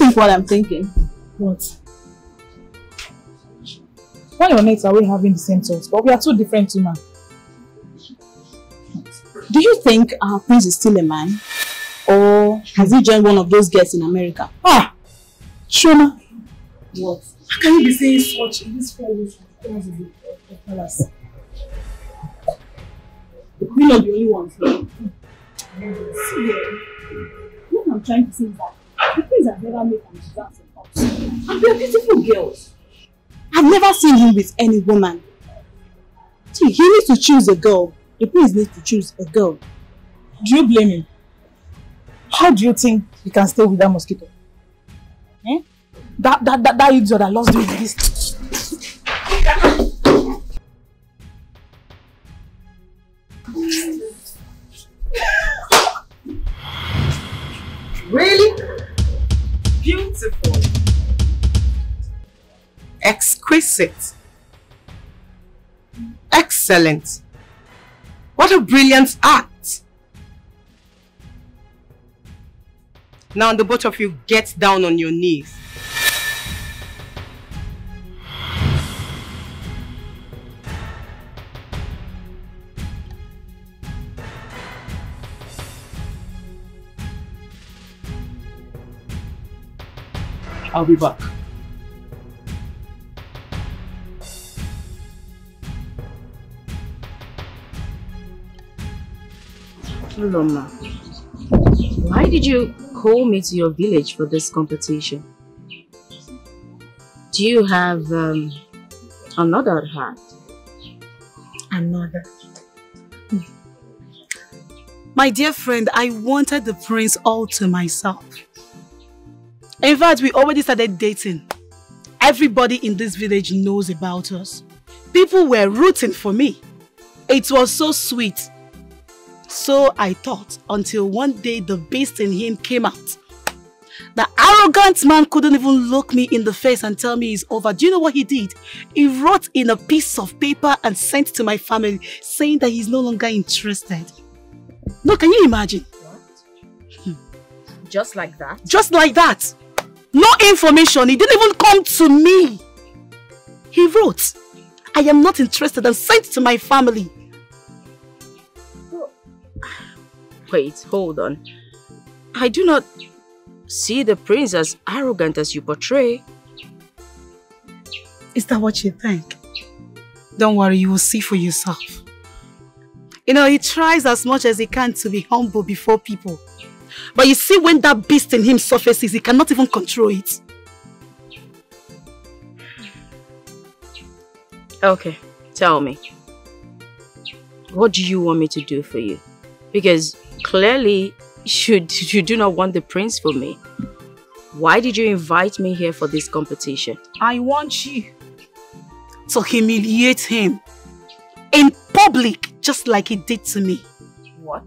think what I'm thinking? What? When your mates are we having the same thoughts, but we are two different two men. Do you think our prince is still a man? Or has he joined one of those girls in America? Ah! Shona! What? How can you be saying such in this 4 weeks of the palace? We're not the only ones here. What I'm trying to say is that the prince has never made an advance in us. And they're beautiful girls. I've never seen him with any woman. See, he needs to choose a girl. The prince needs to choose a girl. Do you blame him? How do you think you can stay with that mosquito? Eh? That idiot that loves doing this. Really? Beautiful. Exquisite. Excellent. What a brilliant act. Now the both of you get down on your knees. I'll be back. Hello, Ma. Why did you call me to your village for this competition? Do you have another at heart? Another. My dear friend, I wanted the prince all to myself. In fact, we already started dating. Everybody in this village knows about us. People were rooting for me. It was so sweet. So I thought, until one day the beast in him came out. The arrogant man couldn't even look me in the face and tell me it's over. Do you know what he did? He wrote in a piece of paper and sent to my family saying that he's no longer interested. No, can you imagine? What? Just like that? Just like that. No information. He didn't even come to me. He wrote, I am not interested, and sent to my family. Wait, hold on. I do not see the prince as arrogant as you portray. Is that what you think? Don't worry, you will see for yourself. You know, he tries as much as he can to be humble before people. But you see, when that beast in him surfaces, he cannot even control it. Okay, tell me. What do you want me to do for you? Because clearly, you do not want the prince for me. Why did you invite me here for this competition? I want you to humiliate him in public, just like he did to me. What?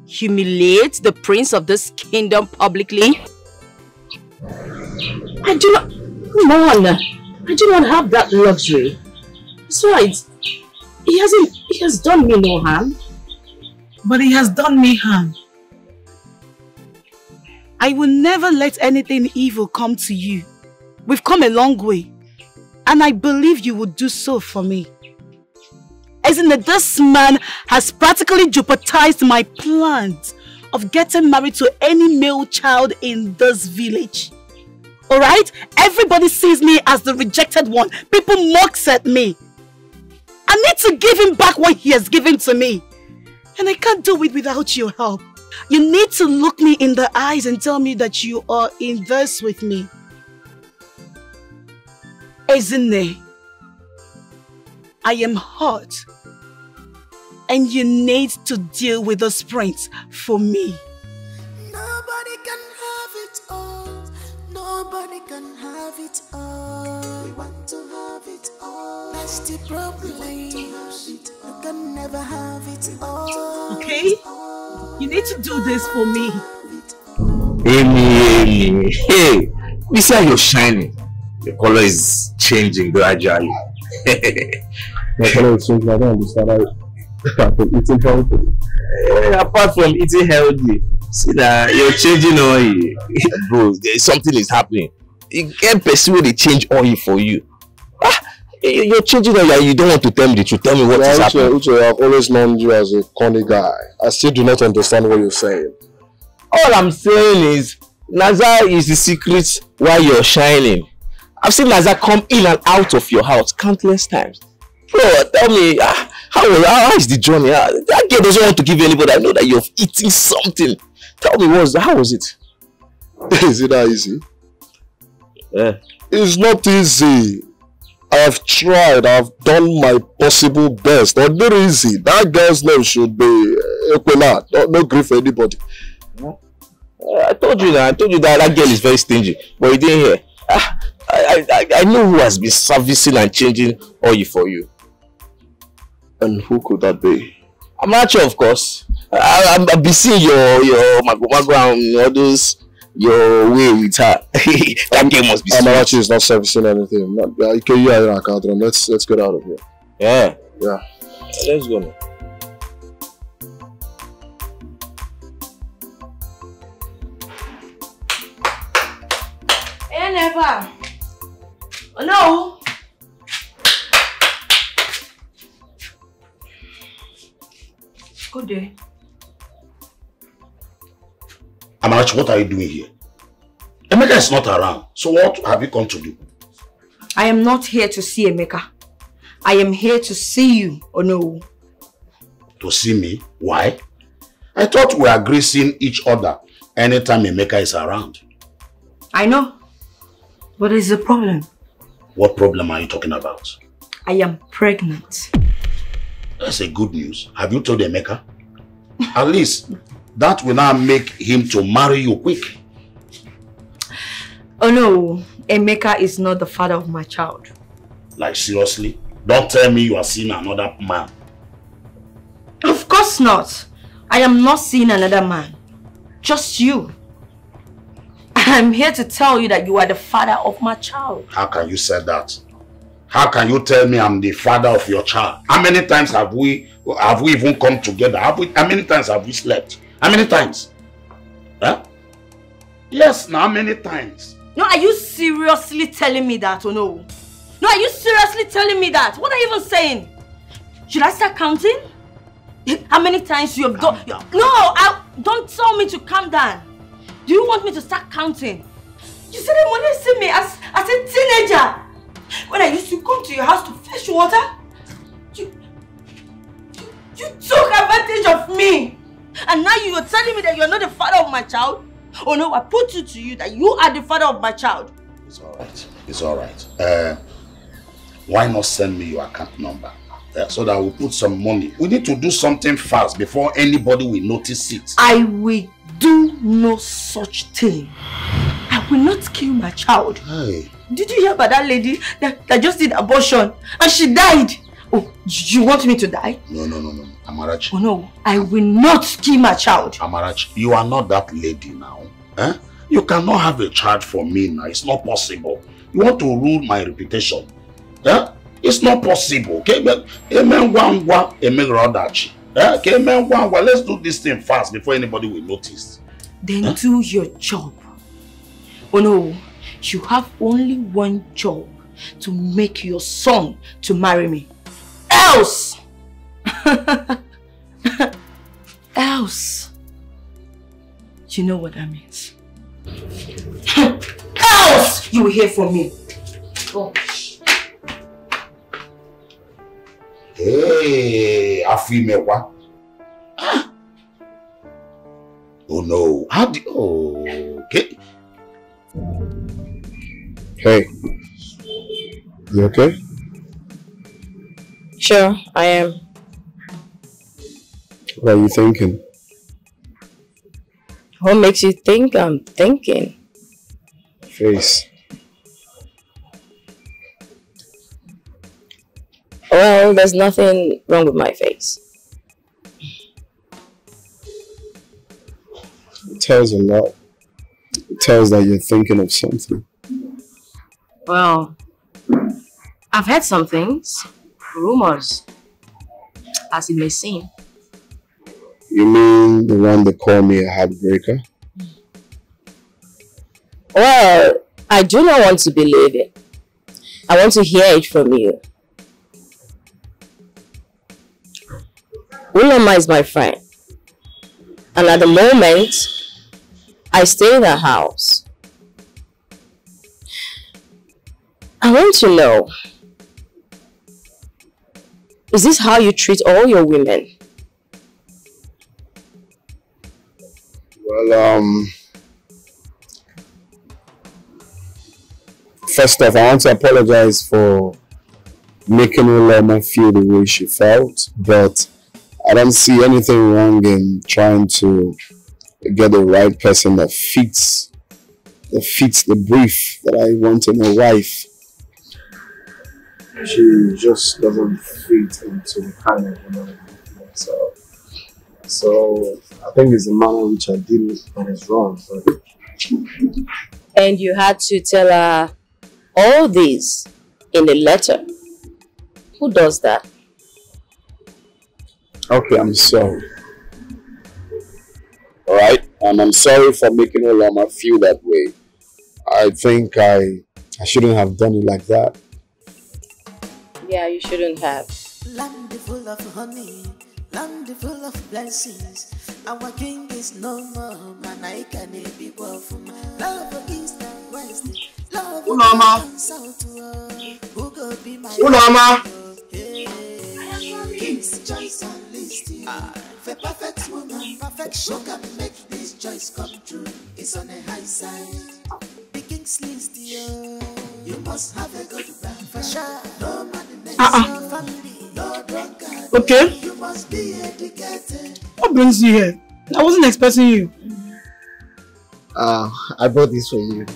Humiliate the prince of this kingdom publicly? I do not... Come on! I do not have that luxury. Besides, he has done me no harm. But he has done me harm. I will never let anything evil come to you. We've come a long way. And I believe you would do so for me. Isn't it, this man has practically jeopardized my plans of getting married to any male child in this village. Alright? Everybody sees me as the rejected one. People mock at me. I need to give him back what he has given to me. And I can't do it without your help. You need to look me in the eyes and tell me that you are in this with me. Isn't it? I am hurt. And you need to deal with this prince for me. Nobody can have it all. Nobody can have it all. We want to have it all. That's the problem. You can never have it all. Okay? You need to do this for me. Amy, hey, you see how you're shining. The color is changing gradually. My color is changing. I don't understand. Apart from eating healthy. Apart from eating healthy, See that you're changing oil. Bro, something is happening. You can't pursue the change oil for you. You're changing oil. You don't want to tell me the truth. Tell me what is happening. Uche, I've always known you as a corny guy. I still do not understand what you're saying. All I'm saying is, Naza is the secret why you're shining. I've seen Naza come in and out of your house countless times. Bro, tell me, how is the journey? That girl doesn't want to give anybody. I know that you're eating something. Tell me, how was it? Is it that easy? Yeah. It's not easy. I've tried. I've done my possible best. Not very easy. That girl's name should be Equina. No grief for anybody. I told you that that girl is very stingy, but you didn't hear. I know who has been servicing and changing oil for you. And who could that be? I'm not sure, of course. I've been seeing your mago and all those your way with her. That girl must be. Amarachi is not servicing anything. Let's get out of here. Yeah. Let's go now. Hey, never. Oh, no. Good day. Amarachi, what are you doing here? Emeka is not around. So what have you come to do? I am not here to see Emeka. I am here to see you, or no? To see me? Why? I thought we were gracing each other anytime Emeka is around. I know. But there's a problem. What problem are you talking about? I am pregnant. That's a good news. Have you told Emeka? At least that will now make him to marry you quick. Oh no, Emeka is not the father of my child. Like seriously? Don't tell me you are seeing another man. Of course not. I am not seeing another man. Just you. I'm here to tell you that you are the father of my child. How can you say that? How can you tell me I'm the father of your child? How many times have we even come together? How many times have we slept? How many times? Huh? Yes, now how many times? No, are you seriously telling me that or no? No, are you seriously telling me that? What are you even saying? Should I start counting? How many times you have done? No, don't tell me to calm down. Do you want me to start counting? You said that when you see me as a teenager, when I used to come to your house to fetch water, you took advantage of me. And now you are telling me that you are not the father of my child? Oh no, I put it to you that you are the father of my child. It's alright. It's alright. Why not send me your account number? So that we'll put some money. We need to do something fast before anybody will notice it. I will do no such thing. I will not kill my child. Hey. Did you hear about that lady that just did abortion and she died? Oh, you want me to die? No. Amarachi. Oh no, I will not kill my child. Amarachi, you are not that lady now. Eh? You cannot have a child for me now. It's not possible. You want to ruin my reputation. Eh? It's not possible. Okay? Let's do this thing fast before anybody will notice. Then do your job. Oh no, you have only one job: to make your son to marry me. Else, you know what that means. Else, you will hear from me. Gosh. Hey, Afimewa. Oh no. Okay. Hey. You okay? Sure, I am. What are you thinking? What makes you think I'm thinking? Face. Well, there's nothing wrong with my face. It tells a lot. It tells that you're thinking of something. Well, I've heard some things. Rumors. As it may seem. You mean the one that called me a heartbreaker? Well, I do not want to believe it. I want to hear it from you. Uloma is my friend. And at the moment, I stay in her house. I want to know, is this how you treat all your women? Well, first off, I want to apologize for making Uloma feel the way she felt, but I don't see anything wrong in trying to get the right person that fits the brief that I want in a wife. She just doesn't fit into the kind of woman I want. So I think it's the manner in which I did it that is wrong. But... And you had to tell her all this in a letter. Who does that? Okay, I'm sorry. Alright? And I'm sorry for making Uloma feel that way. I think I shouldn't have done it like that. Yeah, you shouldn't have. Land full of honey, land full of blessings. Our king is no more, man. I can be for man. Love east and west, love south to who go be my King's choice and list. For perfect woman, perfection can make this choice come true. It's on a high side. The king's list, you must have a good man for sure. No money makes your family, no drunkard. Okay. You must be educated. What brings you here? I wasn't expecting you. I bought this for you.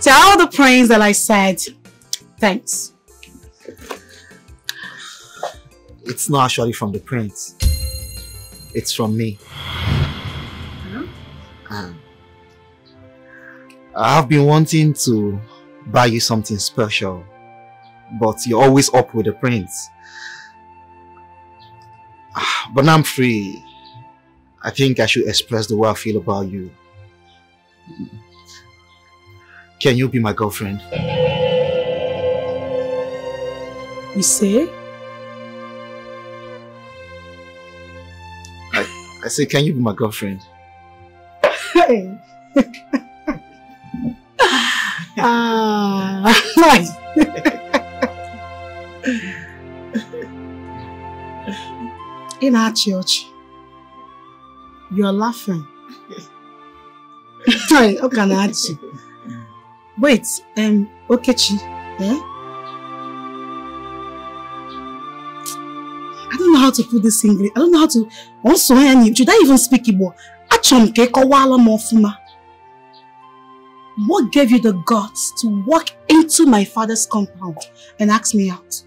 Tell the prince that I said thanks. It's not actually from the prince. It's from me. I have been wanting to buy you something special, but you're always up with the prince. But now I'm free. I think I should express the way I feel about you. Can you be my girlfriend? You say? I say, can you be my girlfriend? Hey. Nice. In our church, you're laughing. How can I ask you? Wait, Okechi, eh? I don't know how to put this English. I don't know how to. Also, should I even speak Igbo? What gave you the guts to walk into my father's compound and ask me out?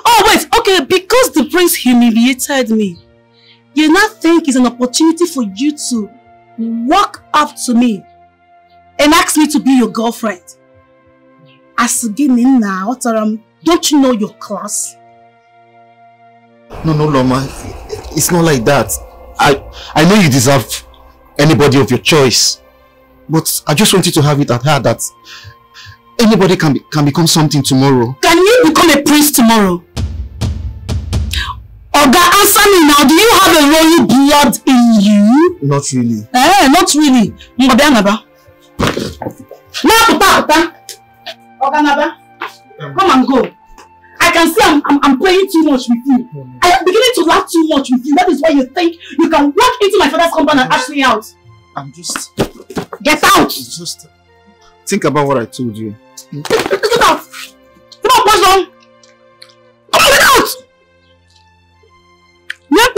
Oh wait, okay, because the prince humiliated me, you now think it's an opportunity for you to walk up to me and ask me to be your girlfriend? As again now, don't you know your class? No, Loma, it's not like that. I know you deserve anybody of your choice, but I just want you to have it at heart that anybody can become something tomorrow. Can you become a prince tomorrow? Oga, answer me now. Do you have a royal blood in you? Not really. Not really. Oga Naba, come and go. I can see I'm playing too much with you. I am beginning to laugh too much with you. That is why you think you can walk into my father's compound and ask me out. I'm just... Get out! Just think about what I told you. Get out! Come on, person! Come on, get out! Not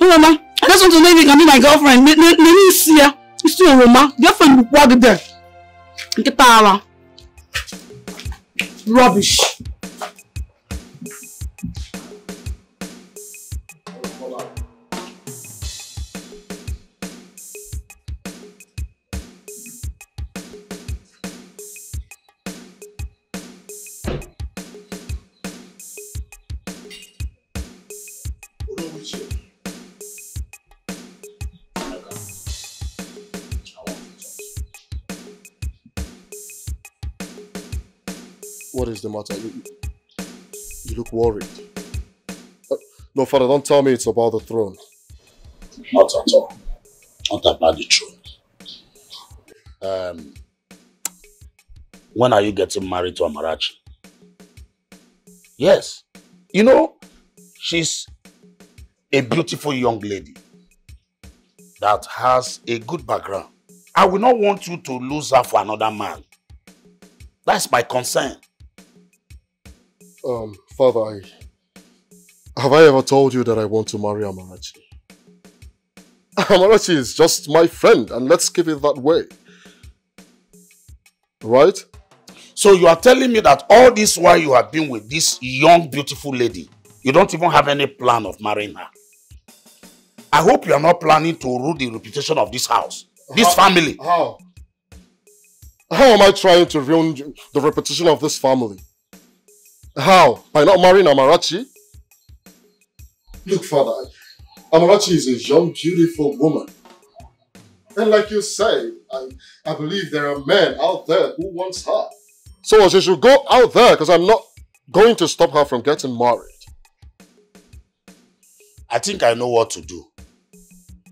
Roma, I just want to know if you can be my girlfriend. Let me see her. It's still Roma. Girlfriend, walk there. Get out. Rubbish. What is the matter? You look worried. No, Father, don't tell me it's about the throne. Not at all. Not about the throne. When are you getting married to Amarachi? Yes. You know, she's a beautiful young lady that has a good background. I will not want you to lose her for another man. That's my concern. Father, have I ever told you that I want to marry Amarachi? Amarachi is just my friend, and let's keep it that way. Right? So you are telling me that all this while you have been with this young, beautiful lady, you don't even have any plan of marrying her? I hope you are not planning to ruin the reputation of this house, this family. How? How am I trying to ruin the reputation of this family? How? By not marrying Amarachi? Look, Father, Amarachi is a young, beautiful woman. And like you say, I believe there are men out there who wants her. So she should go out there, because I'm not going to stop her from getting married. I think I know what to do.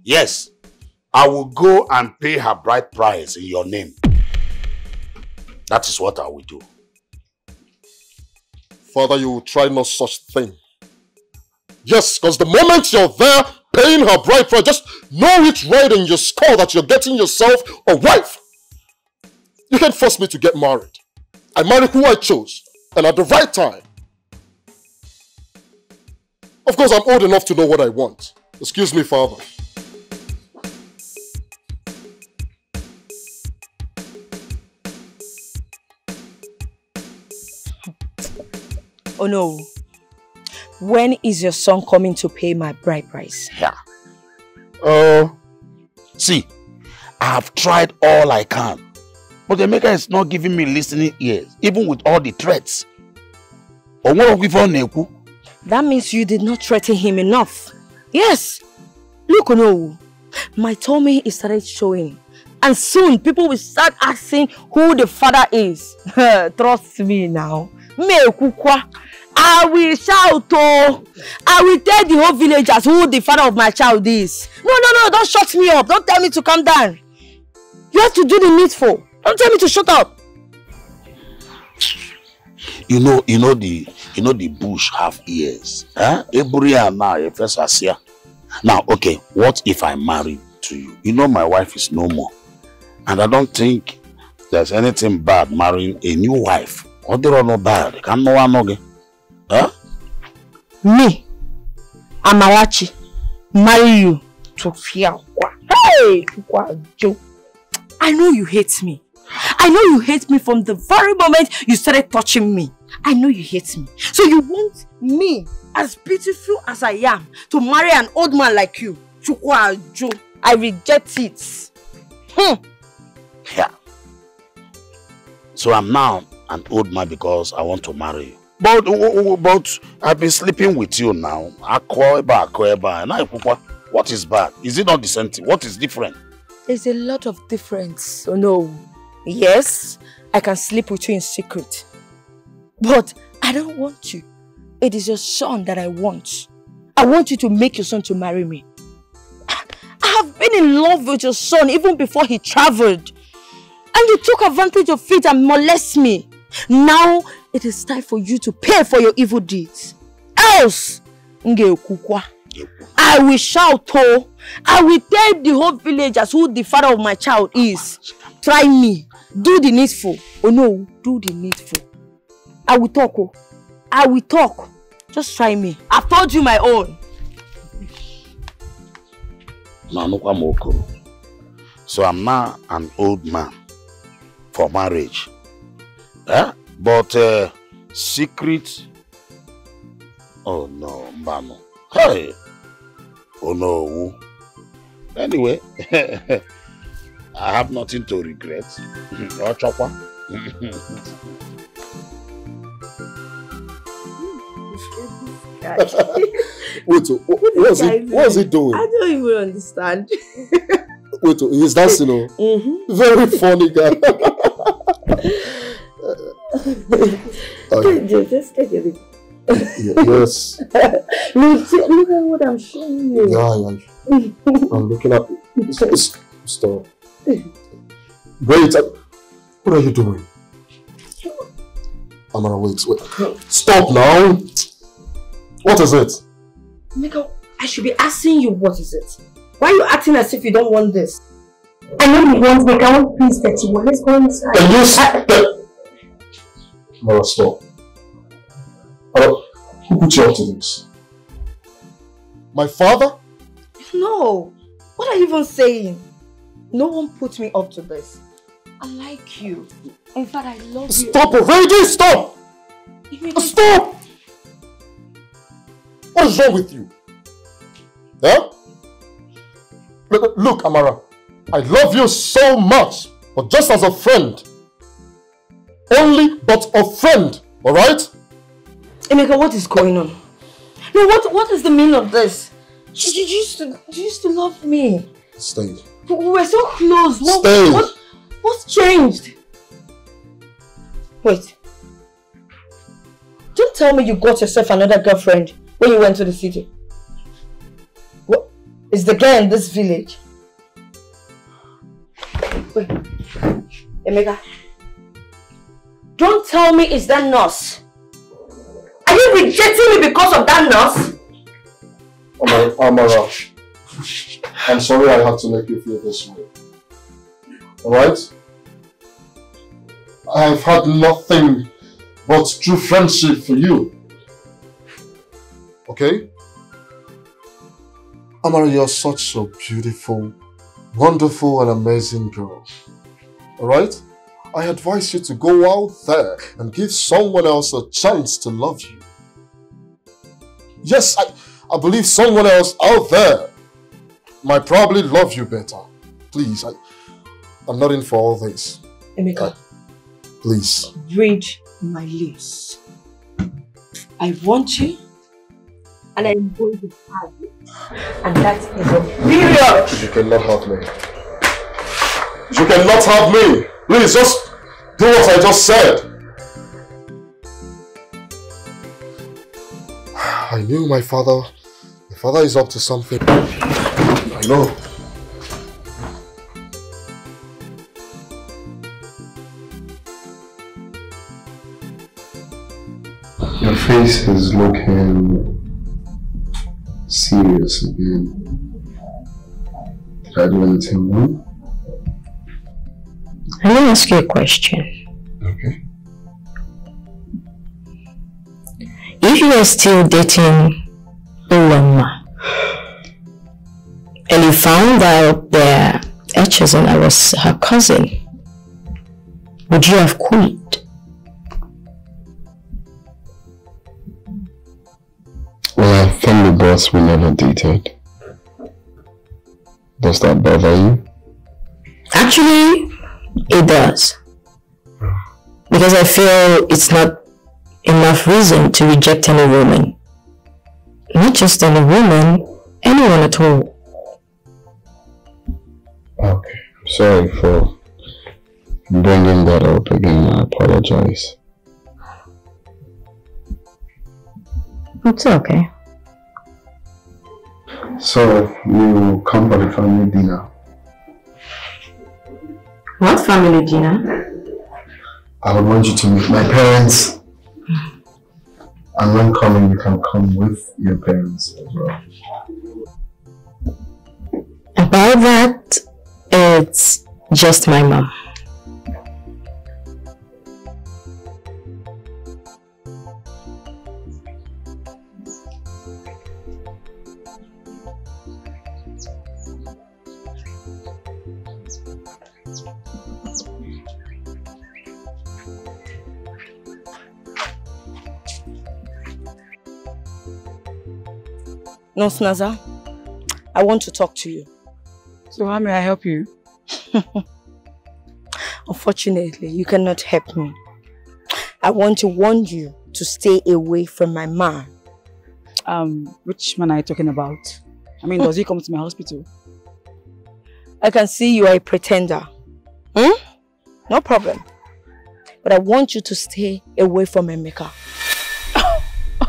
Yes, I will go and pay her bride price in your name. That is what I will do. Father, you will try no such thing. Yes, because the moment you're there paying her bride price, just know it right in your skull that you're getting yourself a wife. You can't force me to get married. I married who I chose, and at the right time. Of course, I'm old enough to know what I want. Excuse me, Father. Oh no. When is your son coming to pay my bride price? Yeah. See, I have tried all I can. But the maker is not giving me listening ears, even with all the threats. That means you did not threaten him enough. Yes. Look, no. My tummy is started showing. And soon people will start asking who the father is. Trust me now. I will shout, oh. I will tell the whole villagers who the father of my child is. No, don't shut me up. Don't tell me to calm down. You have to do the needful. Don't tell me to shut up. You know the bush have ears. Huh? Now, okay, what if I marry to you? You know my wife is no more. And I don't think there's anything bad marrying a new wife. Or there are no bad. Can no one know? Huh? Me, Amarachi, marry you to fear. Hey, I know you hate me. I know you hate me from the very moment you started touching me. I know you hate me. So you want me, as beautiful as I am, to marry an old man like you? I reject it. Yeah. So I'm now an old man because I want to marry you. But I've been sleeping with you now. What is bad? Is it not the same thing? What is different? There's a lot of difference. Oh no. Yes, I can sleep with you in secret. But I don't want you. It is your son that I want. I want you to make your son to marry me. I have been in love with your son even before he traveled. And you took advantage of it and molested me. Now it is time for you to pay for your evil deeds. Else, I will shout, oh, I will tell the whole villagers who the father of my child is. Try me. Do the needful. Oh no, do the needful. I will talk, oh. I will talk. Just try me. I've told you my own. So I'm now an old man for marriage. But secret. Oh no, Mbano. Hey. Oh no. Anyway, I have nothing to regret. Wait, what is he doing? I don't even understand. Wait, he's dancing, you know? Very funny guy. Just take it. Yes. Look at what I'm showing you. Yeah. I'm looking at it. Stop. Wait. What are you doing? Amara, wait. Stop now. What is it? Mika, I should be asking you what is it. Why are you acting as if you don't want this? I know you want Mika. I want peace that you want. Let's go inside. Can you stop? Amara, stop. Who put you up to this? My father? No. What are you even saying? No one put me up to this. I like you. In fact, I love you. Stop already! Stop! Stop! What is wrong with you? Yeah? Look, Amara. I love you so much, but just as a friend. Only but a friend, alright? Emeka, what is going on? No, what is the meaning of this? You used to love me. Stay. We were so close. Stay. What's changed? Wait. Don't tell me you got yourself another girlfriend when you went to the city. What? Is the girl in this village? Wait. Emeka. Don't tell me it's that nurse. Are you rejecting me because of that nurse? Amara, I'm sorry I had to make you feel this way. Alright? I've had nothing but true friendship for you. Okay? Amara, you're such a beautiful, wonderful and amazing girl. Alright? I advise you to go out there and give someone else a chance to love you. Yes, I believe someone else out there might probably love you better. Please, I'm not in for all this. Emeka, please. Read my lips. I want you, and I'm going to have you. And that is a period. You cannot have me. You cannot have me. Please, just do what I just said. I knew my father is up to something. I know. Your face is looking serious again. Did I do anything wrong? Let me ask you a question. Okay. If you are still dating Uloma and you found out their etches and I was her cousin, would you have quit? Well, I think the boss we never dated. Does that bother you? Actually, it does. Because I feel it's not enough reason to reject any woman. Not just any woman, anyone at all. Okay, I'm sorry for bringing that up again. I apologize. It's okay. So, you come for the family dinner? What family dinner? I would want you to meet my parents. And when coming, you can come with your parents as well. About that, it's just my mom. Nurse Naza, I want to talk to you. So how may I help you? Unfortunately, you cannot help me. I want to warn you to stay away from my man. Which man are you talking about? I mean, does he come to my hospital? I can see you are a pretender. No problem. but I want you to stay away from Emeka.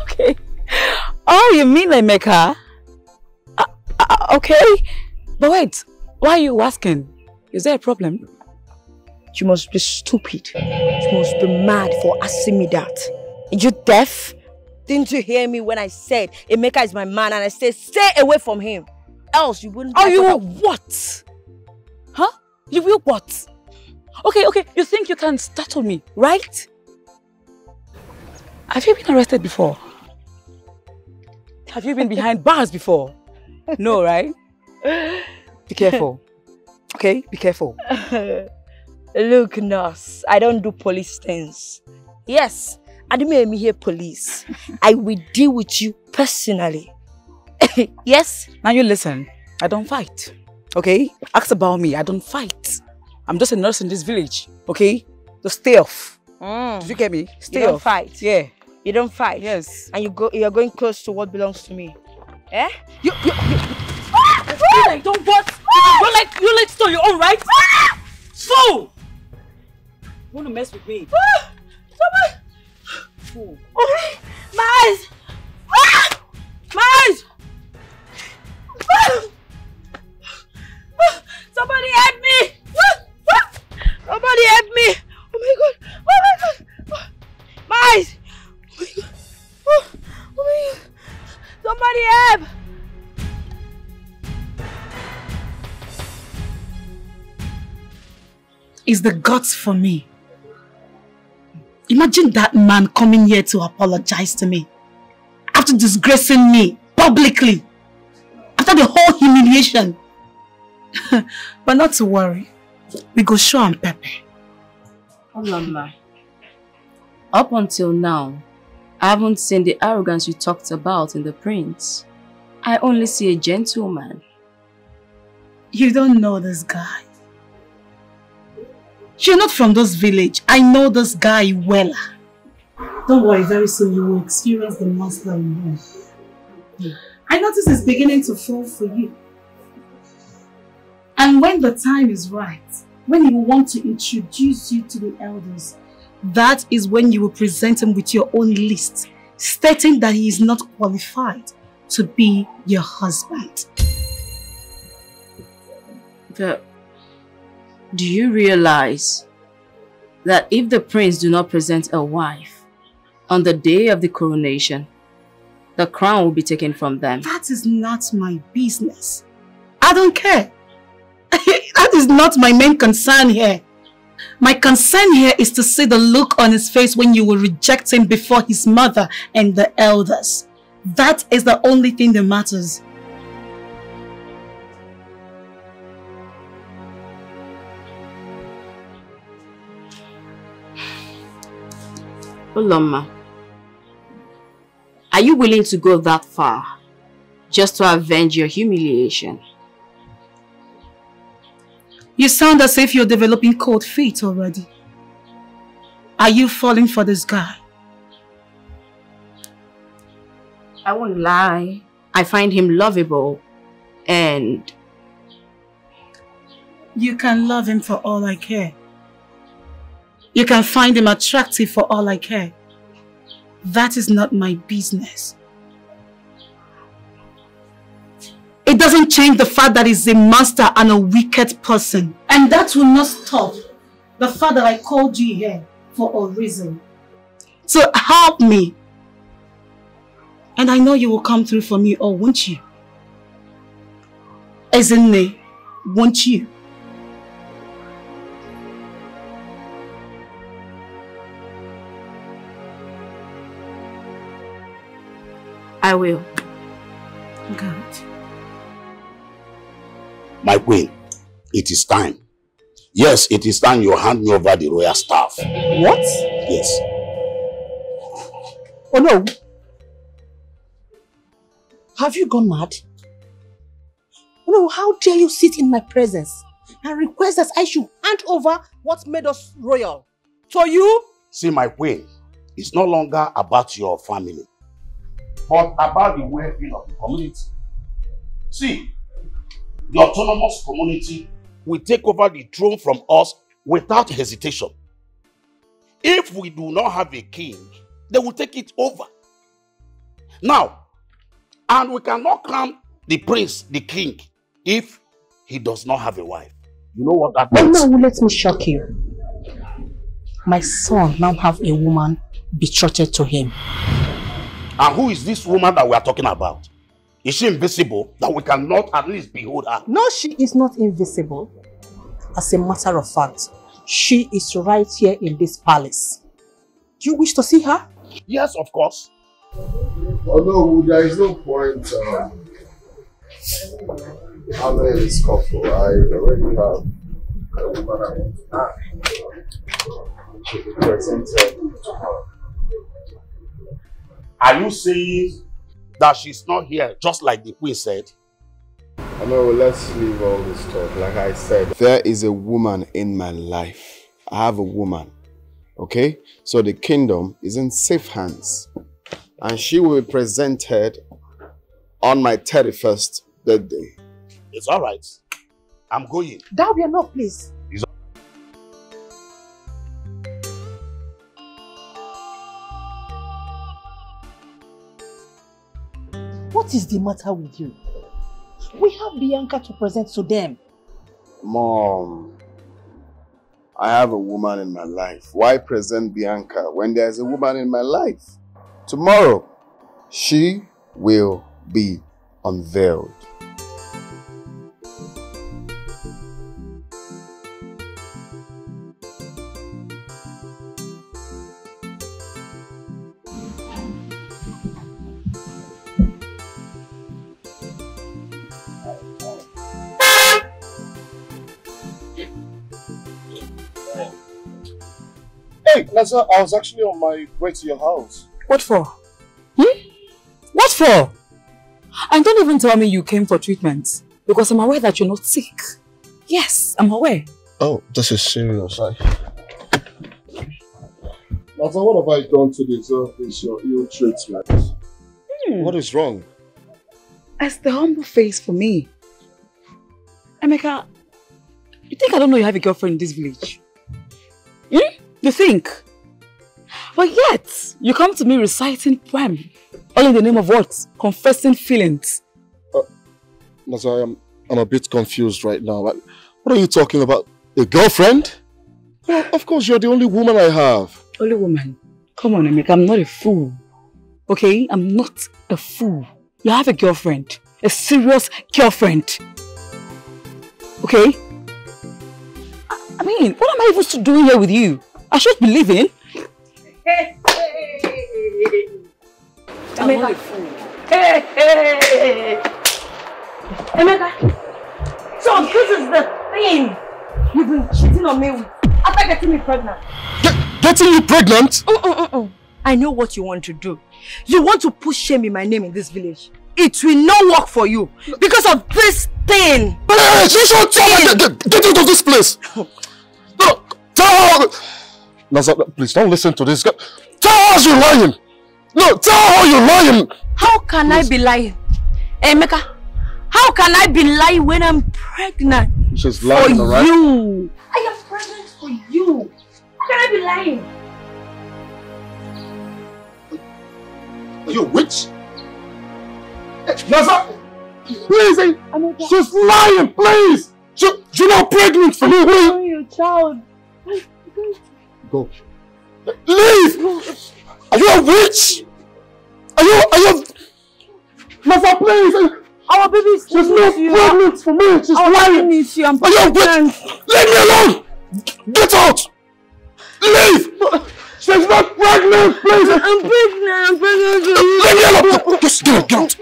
Okay. Oh, you mean Emeka? Okay. But wait, why are you asking? Is there a problem? You must be stupid. You must be mad for asking me that. Are you deaf? Didn't you hear me when I said Emeka is my man and I said stay away from him? Else you wouldn't... Oh, you will what? Huh? You will what? Okay, you think you can startle me, right? Have you been arrested before? Have you been behind bars before? No, right? Be careful. Okay, be careful. Look, nurse, I don't do police things. Yes, I don't mean here police. I will deal with you personally. Yes? Now you listen. I don't fight. Okay? Ask about me. I don't fight. I'm just a nurse in this village. Okay? Just stay off. Did you get me? Stay off. You don't fight? Yeah. You don't fight? Yes. And you're going close to what belongs to me. Eh? You like don't what? You like to your own right? Fool! You want to mess with me? Fool. My eyes! My eyes! Somebody help me! Somebody help me! Oh my god! Oh my god! My eyes! Oh my god! Oh my god! Somebody help! Is the guts for me. Imagine that man coming here to apologize to me after disgracing me publicly, after the whole humiliation. But not to worry, we go show and pepper. Olama, up until now, I haven't seen the arrogance you talked about in the prince. I only see a gentleman. You don't know this guy. You're not from this village. I know this guy well. Don't worry, very soon you will experience the monster in him. I notice it's beginning to fall for you. And when the time is right, when he will want to introduce you to the elders, that is when you will present him with your own list, stating that he is not qualified to be your husband. But do you realize that if the prince do not present a wife on the day of the coronation, the crown will be taken from them? That is not my business. I don't care. That is not my main concern here. My concern here is to see the look on his face when you will reject him before his mother and the elders. That is the only thing that matters. Oloma, are you willing to go that far just to avenge your humiliation? You sound as if you're developing cold feet already. Are you falling for this guy? I won't lie. I find him lovable and... You can love him for all I care. You can find him attractive for all I care. That is not my business. It doesn't change the fact that he's a monster and a wicked person. And that will not stop the fact that I called you here for a reason. So help me. And I know you will come through for me, or won't you? Isn't won't you? I will. Good. My queen, it is time. Yes, it is time you hand me over the royal staff. What? Yes. Oh no. Have you gone mad? Oh no, how dare you sit in my presence and request that I should hand over what made us royal to you? See, my queen, it's no longer about your family, but about the well-being of the community. See, the autonomous community will take over the throne from us without hesitation. If we do not have a king, they will take it over. Now, and we cannot crown the prince, the king, if he does not have a wife. You know what that means? Oh no, let me shock you. My son now have a woman betrothed to him. And who is this woman that we are talking about? Is she invisible that we cannot at least behold her? No, she is not invisible. As a matter of fact, she is right here in this palace. Do you wish to see her? Yes, of course. Oh no, there is no point having this couple. I already have a woman I want to have. She be presented tomorrow. Are you saying that she's not here just like the queen said? No, let's leave all this talk. Like I said, there is a woman in my life. I have a woman. Okay? So the kingdom is in safe hands. And she will be presented on my 31st birthday. It's alright. I'm going. That will be enough, please. What is the matter with you? We have Bianca to present to them. Mom, I have a woman in my life. Why present Bianca when there's a woman in my life? Tomorrow, she will be unveiled. Hey, Naza, I was actually on my way to your house. What for? What for? And don't even tell me you came for treatment. Because I'm aware that you're not sick. Yes, I'm aware. Oh, this is serious. Naza, what have I done to deserve this your ill treatment? What is wrong? As the humble face for me. Emeka, you think I don't know you have a girlfriend in this village? You think? But yet, you come to me reciting poem. All in the name of what? Confessing feelings. Naza, I'm a bit confused right now. What are you talking about? A girlfriend? Well, of course, you're the only woman I have. Only woman? Come on, Emeka, I'm not a fool. Okay? I'm not a fool. You have a girlfriend. A serious girlfriend. Okay? I mean, what am I even still doing here with you? I should be leaving. Hey, Emeka. hey. Emeka. So this is the thing you've been cheating on me with after getting me pregnant. Getting you pregnant? I know what you want to do. You want to put shame in my name in this village. It will not work for you because of this thing. Get out of this place! No, tell her! Naza, please don't listen to this guy. Tell her you're lying! No, tell her you're lying! How can I be lying? Emeka, how can I be lying when I'm pregnant? She's lying, for alright? you. I am pregnant for you. How can I be lying? Are you a witch? Naza! Please! She's lying, please! You're not pregnant for me! I'm your child. Go. Leave! Are you a witch? Are you... Naza, please! Our baby is she's not pregnant for me! She's lying! You. I'm are you a witch? Leave me alone! Get out! Leave! She's not pregnant, please! I'm pregnant. Leave me alone! Just get out!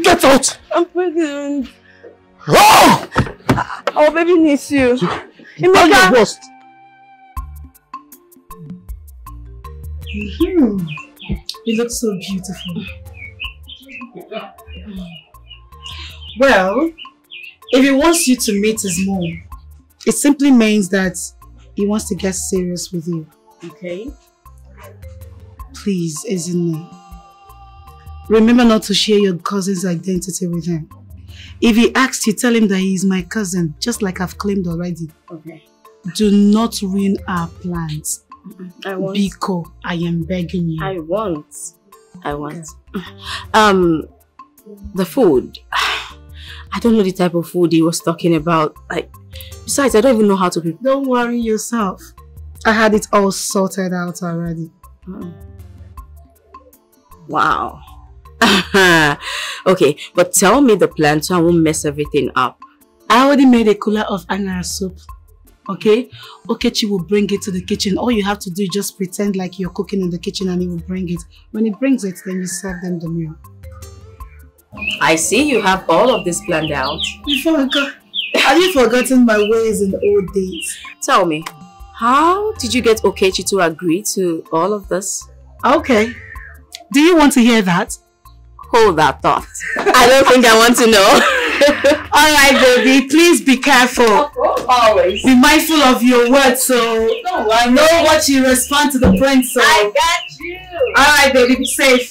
Get out! I'm pregnant. Oh! Our baby needs you. Emeka! You look so beautiful. Well, if he wants you to meet his mom, it simply means that he wants to get serious with you. Okay? Please, Ezinne, remember not to share your cousin's identity with him. If he asks you, tell him that he is my cousin, just like I've claimed already. Okay. Do not ruin our plans. I want. Biko, I am begging you. I want. The food. I don't know the type of food he was talking about. Like, besides, I don't even know how to prepare. Don't worry yourself. I had it all sorted out already. Wow. Okay, but tell me the plan so I won't mess everything up. I already made a cooler of angara soup. Okay? Okechi will bring it to the kitchen. All you have to do is just pretend like you're cooking in the kitchen and he will bring it. When he brings it, then you serve them the meal. I see you have all of this planned out. Have you forgotten my ways in the old days? Tell me, how did you get Okechi to agree to all of this? Okay. Do you want to hear that? Hold that thought. I don't think I want to know. Alright, baby. Please be careful. Always. Be mindful of your words, so I know what you respond to the prince. So. I got you. Alright, baby. Be safe.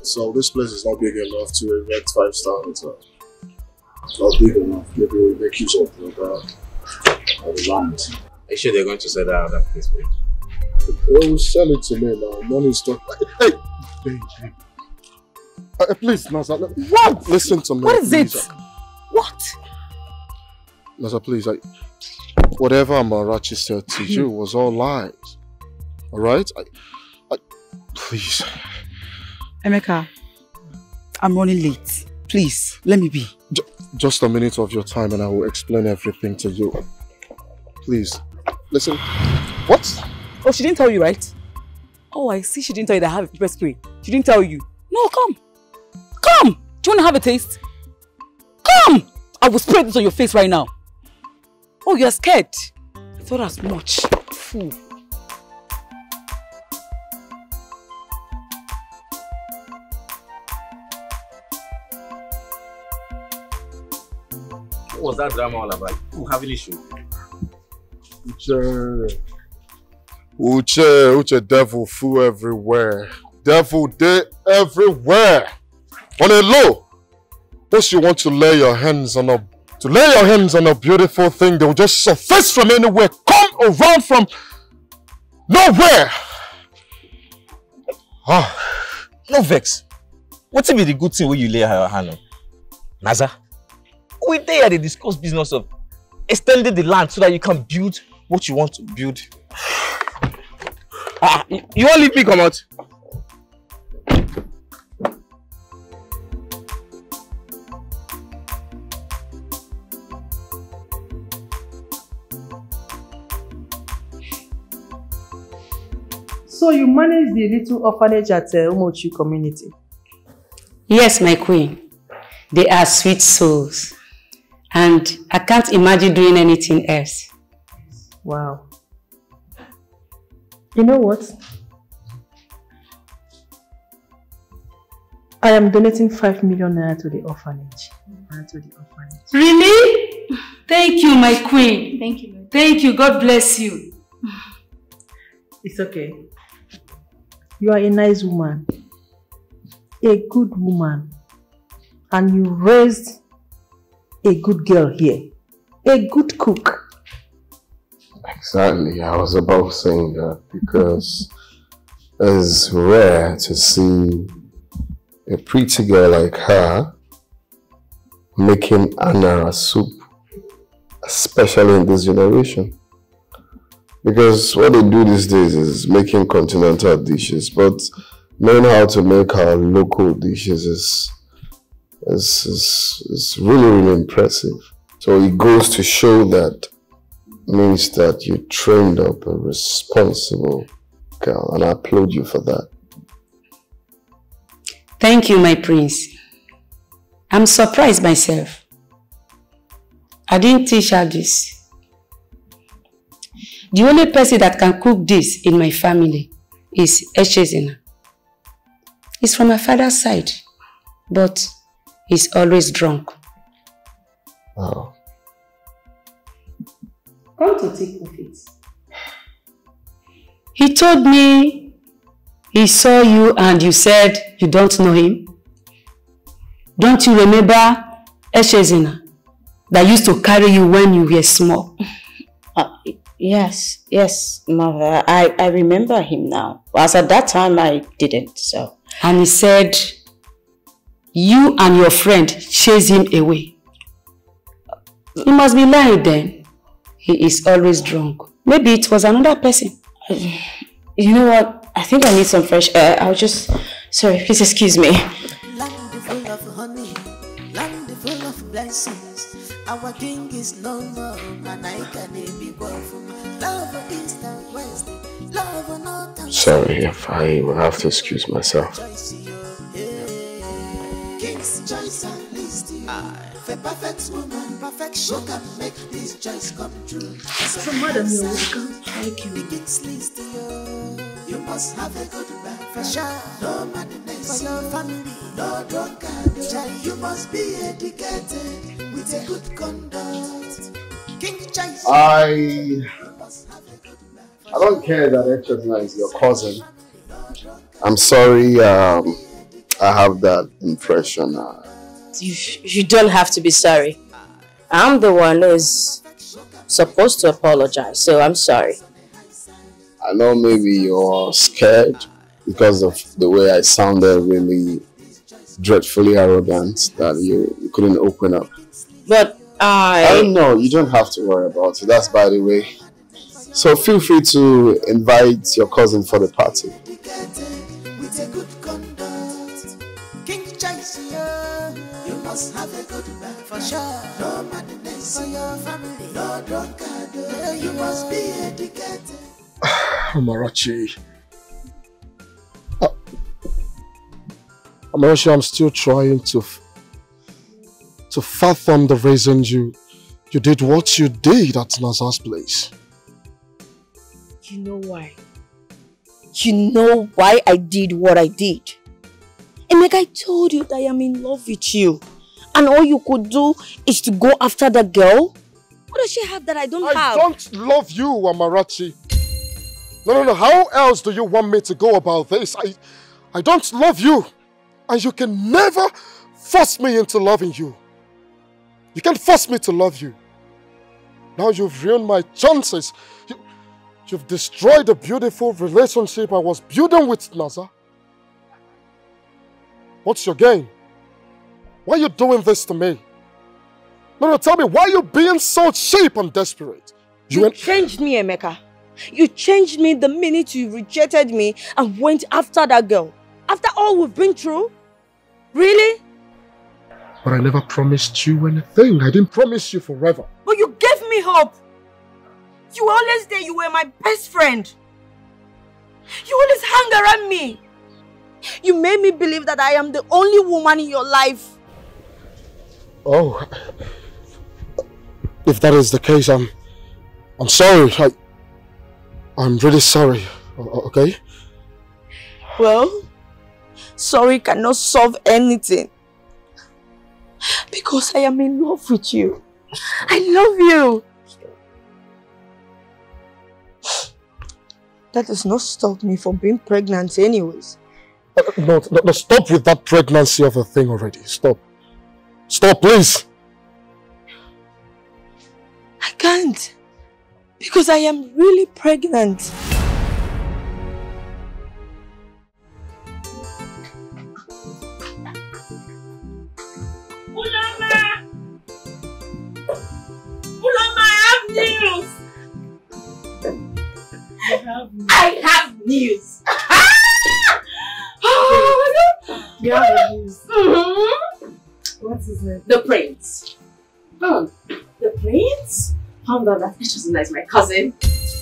So this place is not big enough to erect 5-star hotel. Not big enough. Maybe we'll make use of the land. Are you sure they're going to sell that other place? They will sell it to me now. Money is talk. Hey, baby. Please, Naza. What? Listen to me. What is please. it? What? Naza, please. Whatever Amarachi said to you was all lies. Alright? Please. Emeka, I'm running late. Please, let me be. Just a minute of your time and I will explain everything to you. Please. Listen. What? Oh, she didn't tell you, right? Oh, I see she didn't tell you that I have a pepper spray. She didn't tell you. No, come. Come! Do you want to have a taste? Come! I will spray this on your face right now. Oh, you're scared. I thought as much. Fool. What was that drama all about? Who having issue? Uche, devil fool everywhere. Devil day everywhere. On a low. Once you want to lay your hands on a beautiful thing, they will just surface from anywhere, come around from nowhere. No vex. What's be the good thing when you lay your hand on? Naza? We there they discuss business of extending the land so that you can build what you want to build. You won't leave me come out? So you manage the little orphanage at Umochu community? Yes, my queen. They are sweet souls. And I can't imagine doing anything else. Wow. You know what? I am donating 5 million naira to the orphanage. Really? Thank you, my queen. Thank you. Thank you. God bless you. It's okay. You are a nice woman. A good woman. And you raised a good girl here. A good cook. Exactly. I was about saying that because it's rare to see a pretty girl like her making anara soup, especially in this generation. Because what they do these days is making continental dishes, but knowing how to make our local dishes is really, really impressive. So it goes to show that means that you trained up a responsible girl, and I applaud you for that. Thank you, my prince. I'm surprised myself. I didn't teach her this. The only person that can cook this in my family is Echezina. He's from my father's side, but he's always drunk. Oh. Come to take profit. He told me he saw you and you said you don't know him. Don't you remember Eshezina that used to carry you when you were small? Yes, mother. I remember him now. As at that time, I didn't, so. And he said, you and your friend chased him away. He must be lying then. He is always drunk. Maybe it was another person. You know what? I think I need some fresh air. I'll just... Sorry, please excuse me. Land full of honey, land full of blessings. Our king is no more, and I can be from love east and west, love north and Sorry if I will have to excuse myself. King's choice and list. For perfect woman, perfection can make this choice come true. So madam, you're welcome. Thank you. The king's list, you must have a good man for sure. No madness for your family, no drunkard. You must be educated with a good conduct. King choice. I don't care that Echezina is your cousin. I'm sorry I have that impression. You don't have to be sorry. I'm the one who's supposed to apologize, so I'm sorry. I know maybe you're scared because of the way I sounded really dreadfully arrogant that you couldn't open up. But I don't know, you don't have to worry about it. That's by the way. So feel free to invite your cousin for the party. With a good conduct. King choice, you must have a good man for sure. No madness for your family, no drunkard. You must be educated. Amarachi. Amarachi, I'm still trying to fathom the reason you did what you did at Naza's place. You know why? You know why I did what I did? And like I told you that I am in love with you. And all you could do is to go after the girl? What does she have that I don't have? I don't love you, Amarachi. No. How else do you want me to go about this? I don't love you. And you can never force me into loving you. You can't force me to love you. Now you've ruined my chances. You've destroyed the beautiful relationship I was building with Naza. What's your game? Why are you doing this to me? No, tell me, why are you being so cheap and desperate? You changed me, Emeka. You changed me the minute you rejected me and went after that girl. After all we've been through? Really? But I never promised you anything. I didn't promise you forever. But you gave me hope. You were always there. You were my best friend. You always hung around me. You made me believe that I am the only woman in your life. Oh. If that is the case, I'm sorry. I'm really sorry. Okay? Well, sorry cannot solve anything. Because I am in love with you. I love you. That does not stop me from being pregnant anyways. No, stop with that pregnancy of a thing already. Stop. Stop, please. I can't. Because I am really pregnant. I have news. You have news. What is it? The prince. Oh, the prince? How about that? Echezina is my cousin.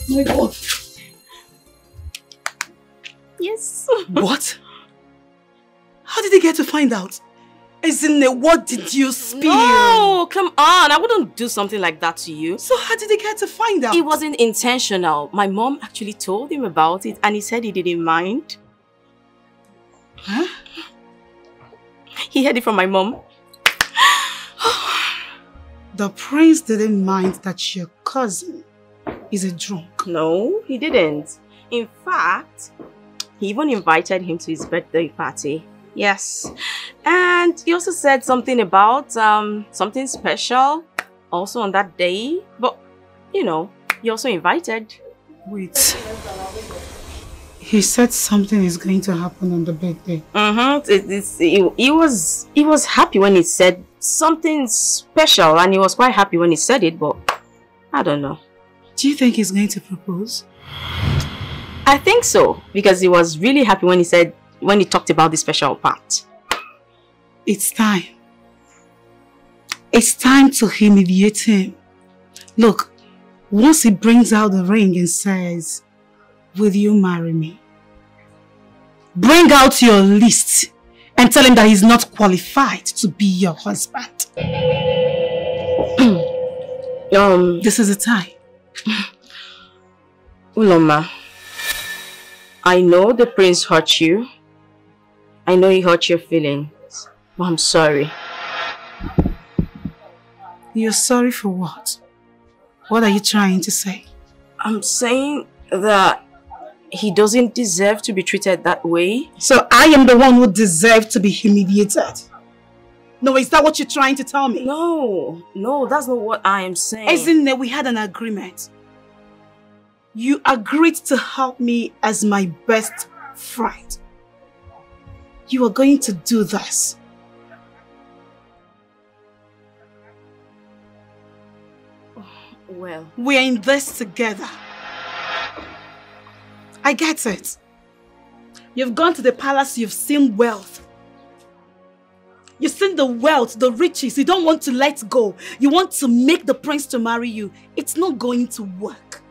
My God. Yes. What? How did they get to find out? Isn't what did you spill? No, come on. I wouldn't do something like that to you. So how did they get to find out? It wasn't intentional. My mom actually told him about it and he said he didn't mind. Huh? He heard it from my mom. The prince didn't mind that your cousin is a drunk. No, he didn't. In fact, he even invited him to his birthday party. Yes. And And he also said something about something special also on that day. But, you know, he also invited. Wait. He said something is going to happen on the birthday. He was happy when he said something special, and he was quite happy when he said it, but I don't know. Do you think he's going to propose? I think so, because he was really happy when he talked about the special part. It's time. It's time to humiliate him. Look, once he brings out the ring and says, "Will you marry me?" Bring out your list and tell him that he's not qualified to be your husband. This is the time. Uloma, I know the prince hurt you. I know he hurt your feelings. But I'm sorry. You're sorry for what? What are you trying to say? I'm saying that he doesn't deserve to be treated that way. So I am the one who deserves to be humiliated? No, is that what you're trying to tell me? No, that's not what I am saying. Isn't it we had an agreement? You agreed to help me as my best friend. You are going to do this. Well, we are in this together. I get it. You've gone to the palace, you've seen wealth. You've seen the wealth, the riches. You don't want to let go. You want to make the prince to marry you. It's not going to work.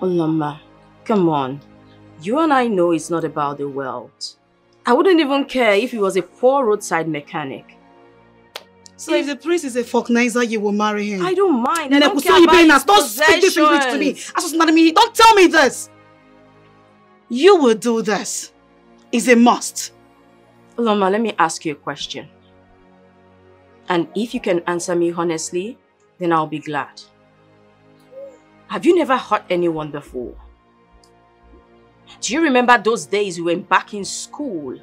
Uloma, come on. You and I know it's not about the wealth. I wouldn't even care if he was a poor roadside mechanic. So if the prince is a folknizer, you will marry him? I don't mind. Don't speak this English to me. Don't tell me this. You will do this. It's a must. Uloma, let me ask you a question. And if you can answer me honestly, then I'll be glad. Have you never hurt anyone before? Do you remember those days you were back in school?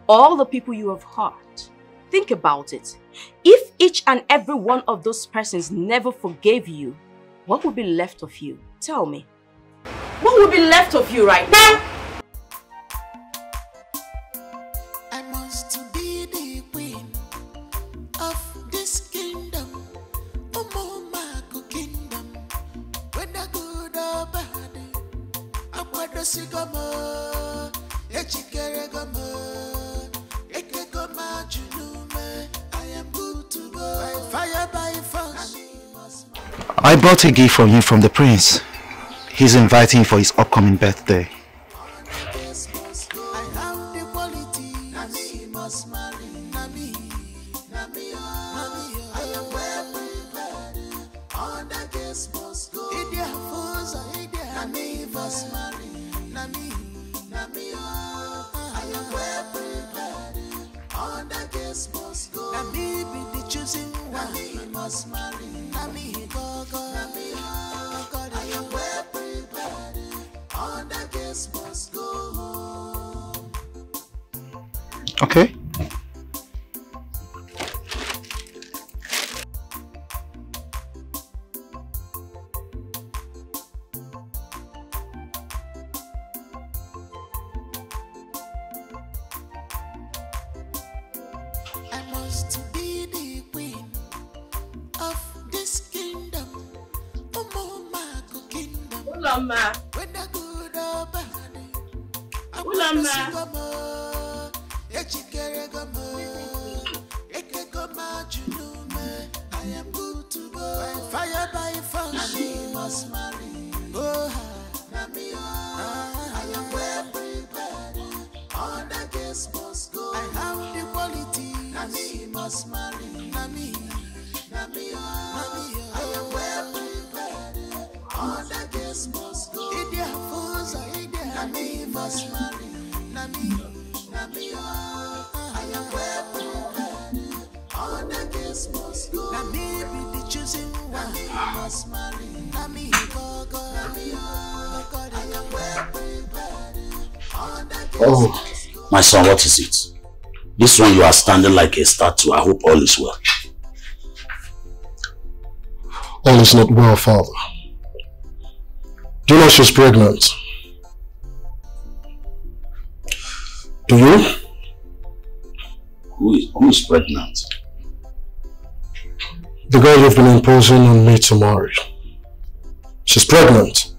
All the people you have hurt. Think about it. If each and every one of those persons never forgave you, what would be left of you? Tell me. What would be left of you right now? I must be the queen of this kingdom, Omomako kingdom. When I go to bad, I want to see Gama, Echikeregama, Ekegoma Junume. I am good to go. By fire, by force. I bought a gift from him from the prince. He's inviting for his upcoming birthday. Okay. I must be the queen of this kingdom, Omomako kingdom. Uloma. When I go to bad, I Uloma. want to I am good to go. By fire, by force. I must marry. Oh, Nami, I am well prepared. All the guests must go. I have the qualities. Nami must marry. Nami, I am well prepared. All the guests must go. Nami must marry. Nami, I am well prepared. All the guests must go. Nami be the choosing one. Nami must marry. Nami go. I am well prepared. All the guests Oh, my son, what is it? This one you are standing like a statue. I hope all is well. All is not well, Father. Do you know she's pregnant? Do you? Who is pregnant? The girl you've been imposing on me to marry. She's pregnant.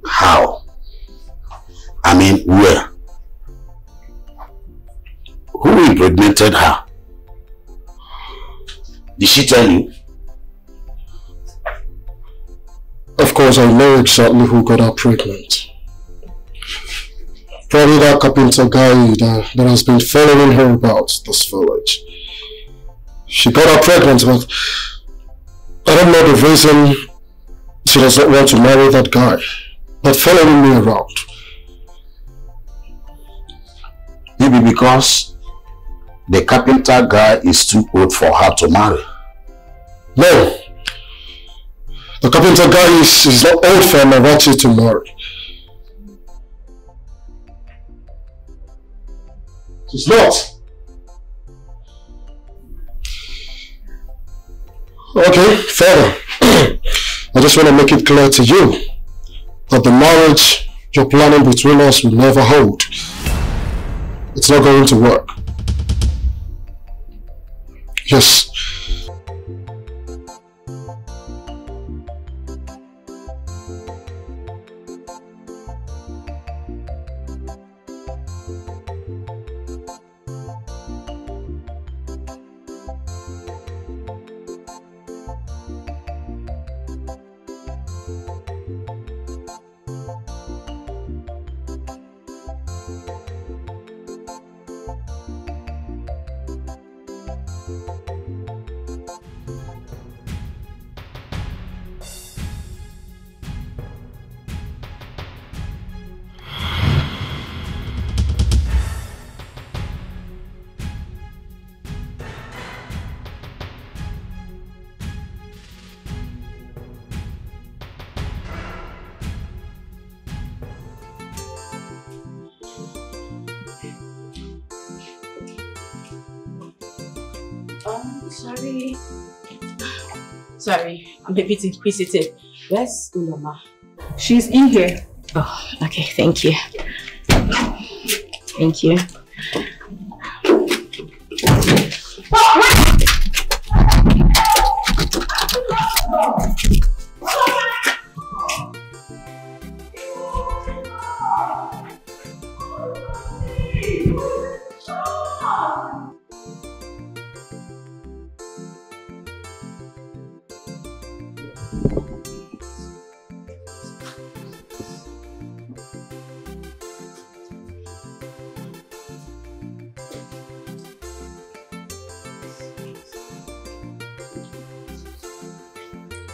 How? I mean, where? Who impregnated her? Did she tell you? Of course, I know exactly who got her pregnant. Probably that carpenter guy that has been following her about this village. She got her pregnant, but I don't know the reason she does not want to marry that guy. But following me around. Maybe because the carpenter guy is too old for her to marry. No. The carpenter guy is not old for Amarachi to marry. He's not. Okay, Father. I just want to make it clear to you that the marriage you're planning between us will never hold. It's not going to work. Yes. Sorry, I'm a bit inquisitive. Where's Uloma? She's in here. Oh, okay, thank you. Thank you.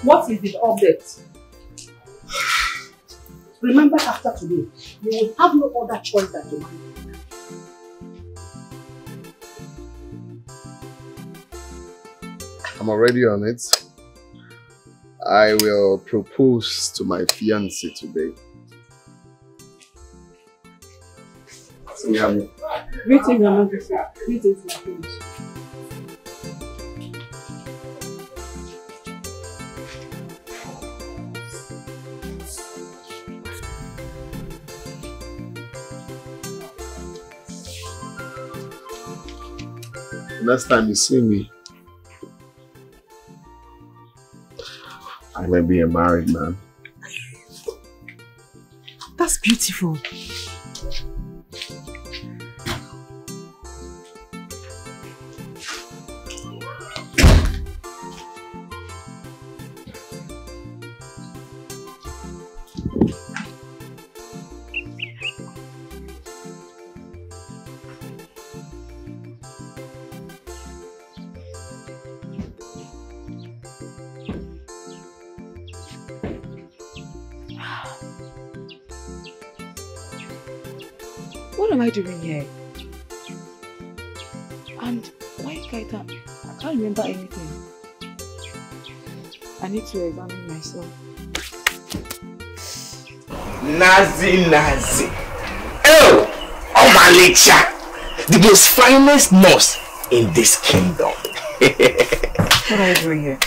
What is the update? Remember, after today, you will have no other choice than to marry. I'm already on it. I will propose to my fiancée today. So we have it. Greetings, Your Majesty. Greetings, my friends. Next time you see me, I may be a married man. That's beautiful. What am I doing here? And why Kaita? I can't remember anything. I need to examine myself. Nazi. Oh! Oh my Malicha, the most finest nurse in this kingdom. What are you doing here?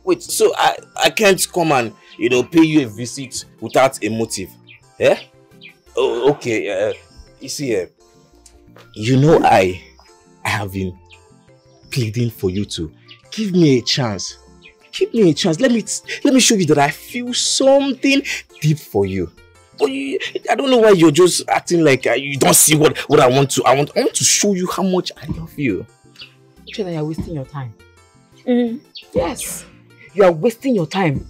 Wait, so I can't come and, pay you a visit without a motive? Eh? Oh, okay. You see, I have been pleading for you to give me a chance. Give me a chance. Let me show you that I feel something deep for you. But I don't know why you're just acting like you don't see what I want to. I want to show you how much I love you. Uchenna, you're wasting your time. Yes, you are wasting your time.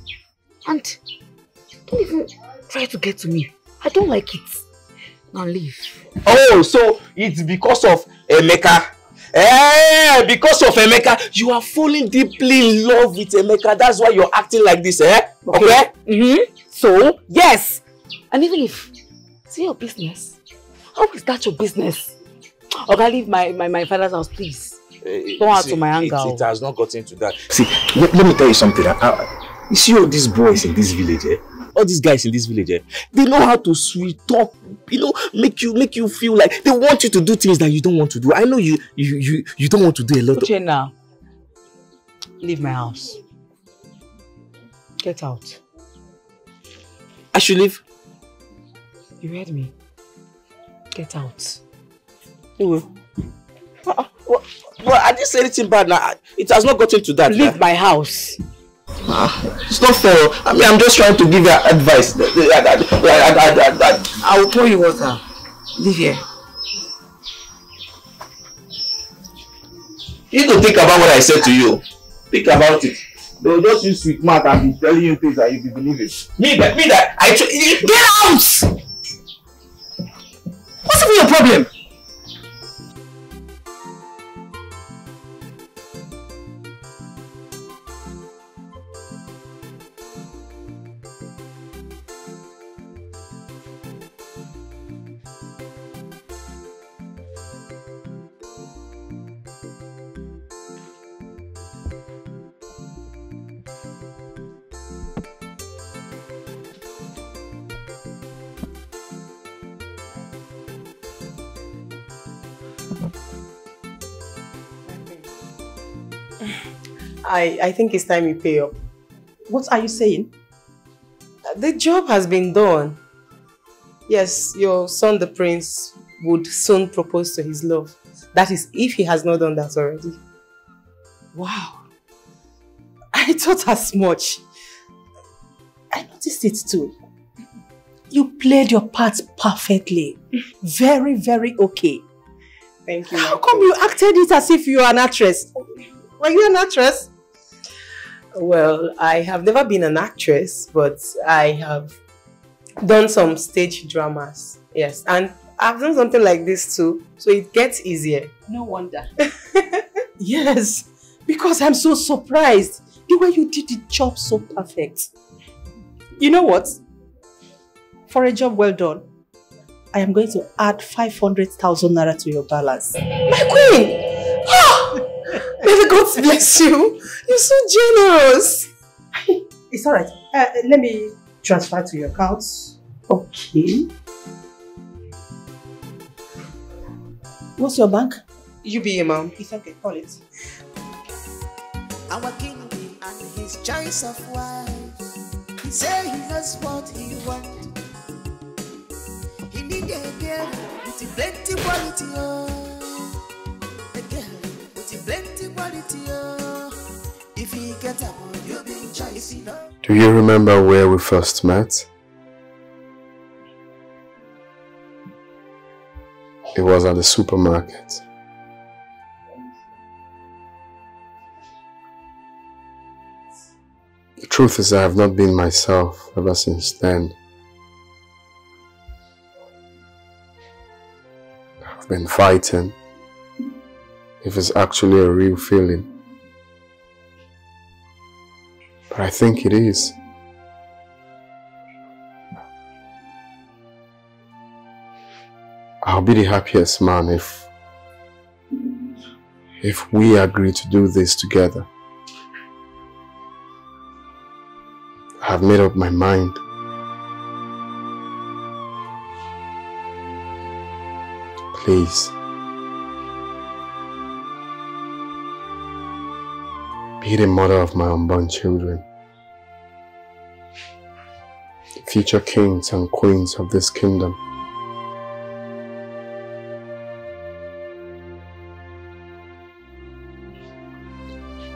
And don't even try to get to me. I don't like it. Now leave. Oh, so it's because of Emeka. Because of Emeka, you are falling deeply in love with Emeka. That's why you're acting like this, Okay? So, yes. And even if it's your business, how is that your business? Okay, leave my father's house, please. Don't add to my anger. It has not gotten to that. See, let me tell you something. You see all these boys in this village, all these guys in this village, they know how to sweet talk, make you feel like they want you to do things that you don't want to do. I know you don't want to do a lot. Uchenna, leave my house. Get out. I should leave. You heard me. Get out. Well, I didn't say anything bad now. It has not gotten to that. Leave my house. It's not fair. I mean, I'm just trying to give you advice. I will pour you water. Leave here. You need to think about what I said to you. Think about it. They'll just use sweet mouth and be telling you things that you be believing. Me that get out! What's even your problem? I think it's time you pay up. What are you saying? The job has been done. Yes, your son, the prince, would soon propose to his love. That is, if he has not done that already. Wow. I thought as much. I noticed it too. You played your part perfectly. Very, very okay. Thank you. How come you acted it as if you are an actress? Were you an actress? Well, I have never been an actress, but I have done some stage dramas. Yes, and I've done something like this too, so it gets easier. No wonder. Yes, because I'm so surprised the way you did the job so perfect. You know what? For a job well done, I am going to add 500,000 naira to your balance. My queen! May the gods bless you. You're so generous. It's alright. Let me transfer to your account. Okay. What's your bank? UBA, ma'am. It's okay. Call it. Our king and his choice of wife. He say he knows what he wants. He need a girl with plenty quality. A girl with plenty quality. If he get up, you'll be in choice. Do you remember where we first met? It was at the supermarket. The truth is I have not been myself ever since then. I've been fighting if it's actually a real feeling. But I think it is. I'll be the happiest man if we agree to do this together. I've made up my mind. Please. Be the mother of my unborn children. Future kings and queens of this kingdom.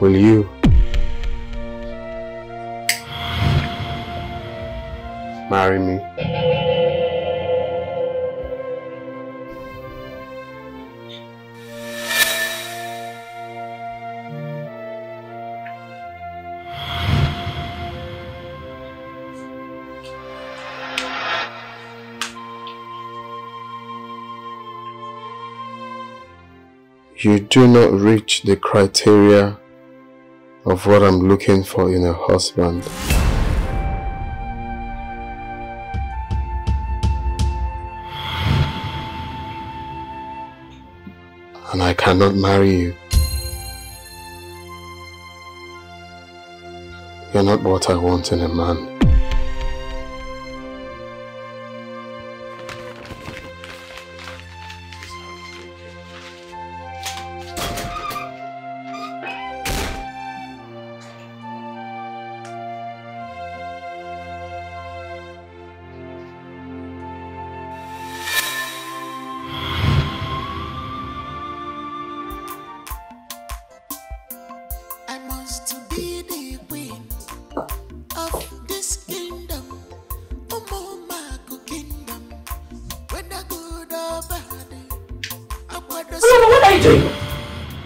Will you? Marry me? You do not reach the criteria of what I'm looking for in a husband. And I cannot marry you. You're not what I want in a man. I must be the queen of this kingdom, kingdom. Whether good or bad, what are you doing?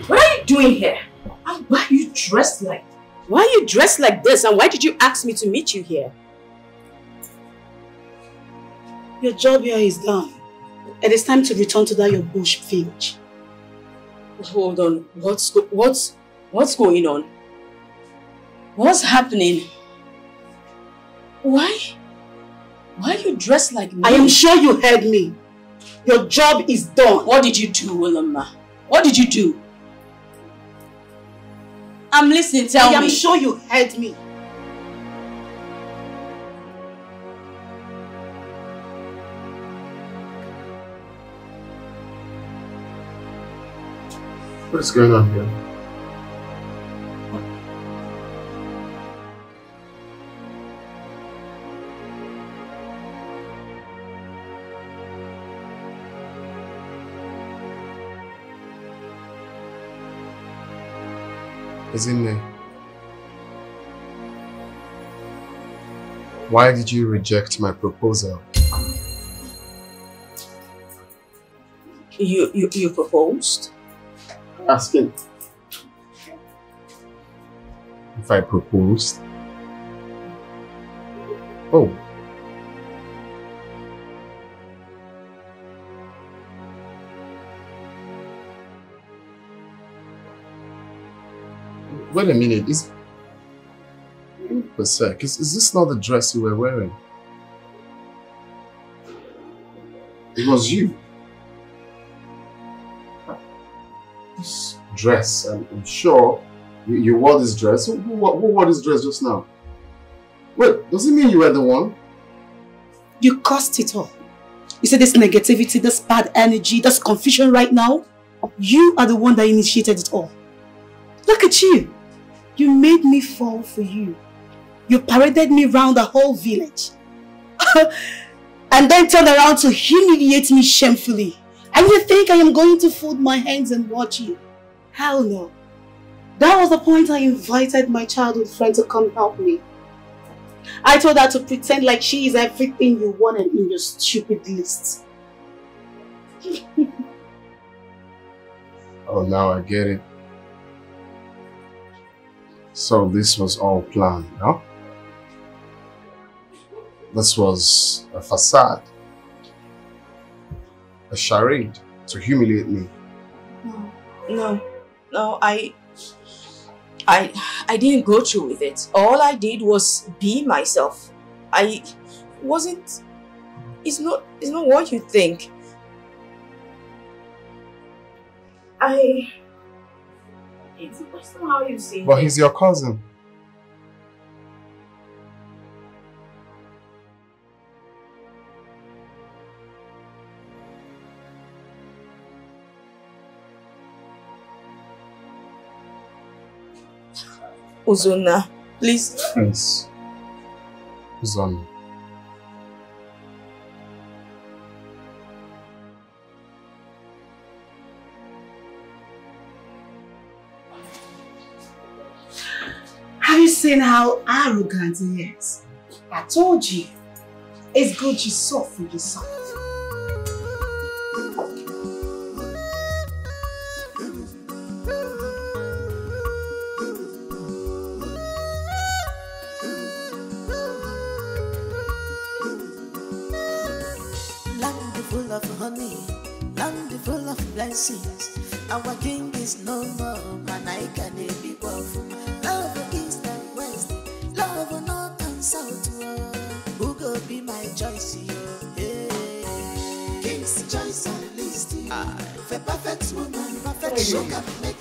What are you doing here? And why are you dressed like? Why are you dressed like this? And why did you ask me to meet you here? Your job here is done. It is time to return to that your bush village. Hold on. What's going on? What's happening? Why are you dressed like me? I am sure you heard me. Your job is done. What did you do, Wilma? What did you do? I'm listening, tell me. I am sure you heard me. What is going on here? Isn't it? Why did you reject my proposal? You proposed? Asking if I proposed. Oh. Wait a minute, is this not the dress you were wearing? It was you. This dress, I'm sure you wore this dress. Who wore this dress just now? Wait, does it mean you were the one? You caused it all. You said this negativity, this bad energy, this confusion right now. You are the one that initiated it all. Look at you. You made me fall for you. You paraded me around the whole village. And then turned around to humiliate me shamefully. And you think I am going to fold my hands and watch you? Hell no. That was the point I invited my childhood friend to come help me. I told her to pretend like she is everything you wanted in your stupid list. Oh, now I get it. So this was all planned, no? This was a facade. A charade to humiliate me. No, I didn't go through with it. All I did was be myself. It's not what you think. It's not how you see it. But he's your cousin. Uzonna, please. Yes. Uzonna. Have you seen how arrogant he is? I told you. It's good you saw for yourself. Land full of honey, land full of blessings. Our king is no more, man, I can be both. Love east and west, love north and south. Who go be my choice? Hey. King's choice and list. For perfect woman, perfect sugar make.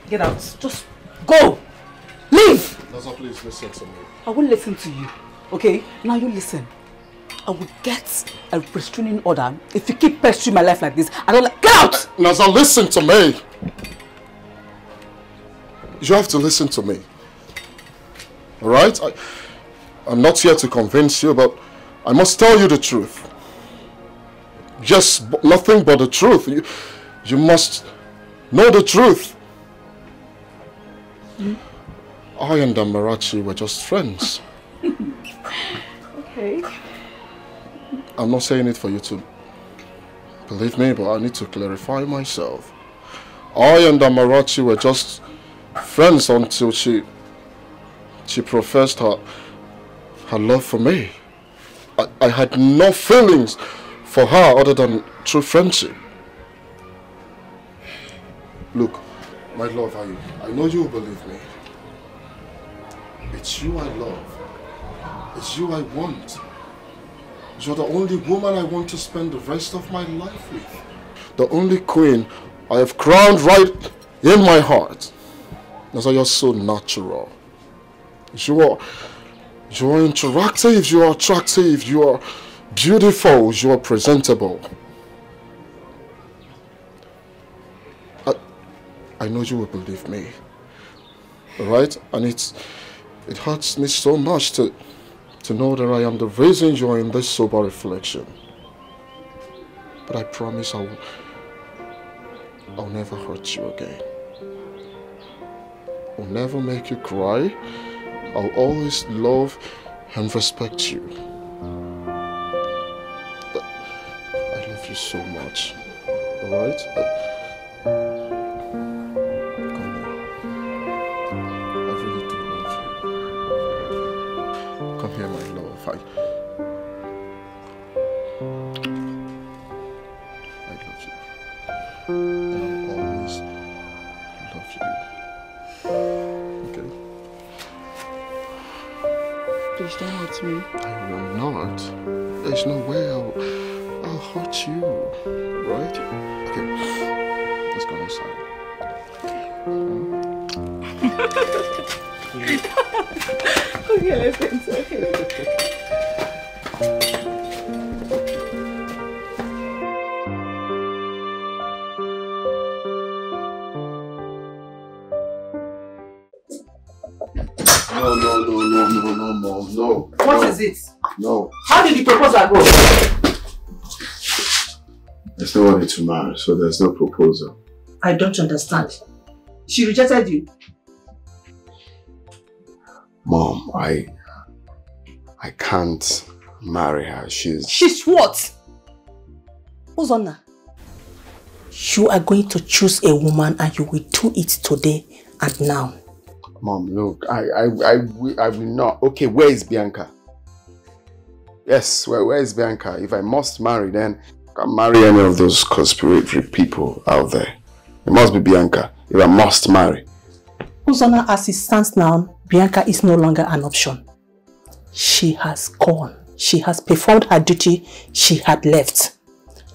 Get out. Just go. Leave. Naza, please listen to me. I won't listen to you. Okay? Now you listen. I will get a restraining order if you keep pestering my life like this. I don't like. Get out! Naza, listen to me. You have to listen to me. Alright? I'm not here to convince you, but I must tell you the truth. Just nothing but the truth. You must know the truth. I and Amarachi were just friends. Okay. I'm not saying it for you to believe me, but I need to clarify myself. I and Amarachi were just friends until she professed her love for me. I had no feelings for her other than true friendship. Look, my love, I know you believe me. It's you I love. It's you I want. You're the only woman I want to spend the rest of my life with. The only queen I have crowned right in my heart. That's why you're so natural. You are interactive, you are attractive, you are beautiful, you are presentable. I know you will believe me. Alright? And it hurts me so much to know that I am the reason you are in this sober reflection. But I promise I'll never hurt you again. I'll never make you cry. I'll always love and respect you. But I love you so much. Alright? Come here, my love. I love you. And I'll always love you. Okay? Please don't hurt me. I will not. There's no way I'll hurt you. Right? Okay. Let's go inside. Okay, listen. Okay. No. What is it? No. How did the proposal go? There's nobody to marry, so there's no proposal. I don't understand. She rejected you. Mom, I can't marry her. She's what? Uzonna, you are going to choose a woman and you will do it today and now. Mom, look, I will not. Okay, where is Bianca? Yes, where is Bianca? If I must marry, then I can't marry any of those conspiratory people out there. It must be Bianca if I must marry. Uzonna, as it stands now, Bianca is no longer an option. She has gone. She has performed her duty. She had left.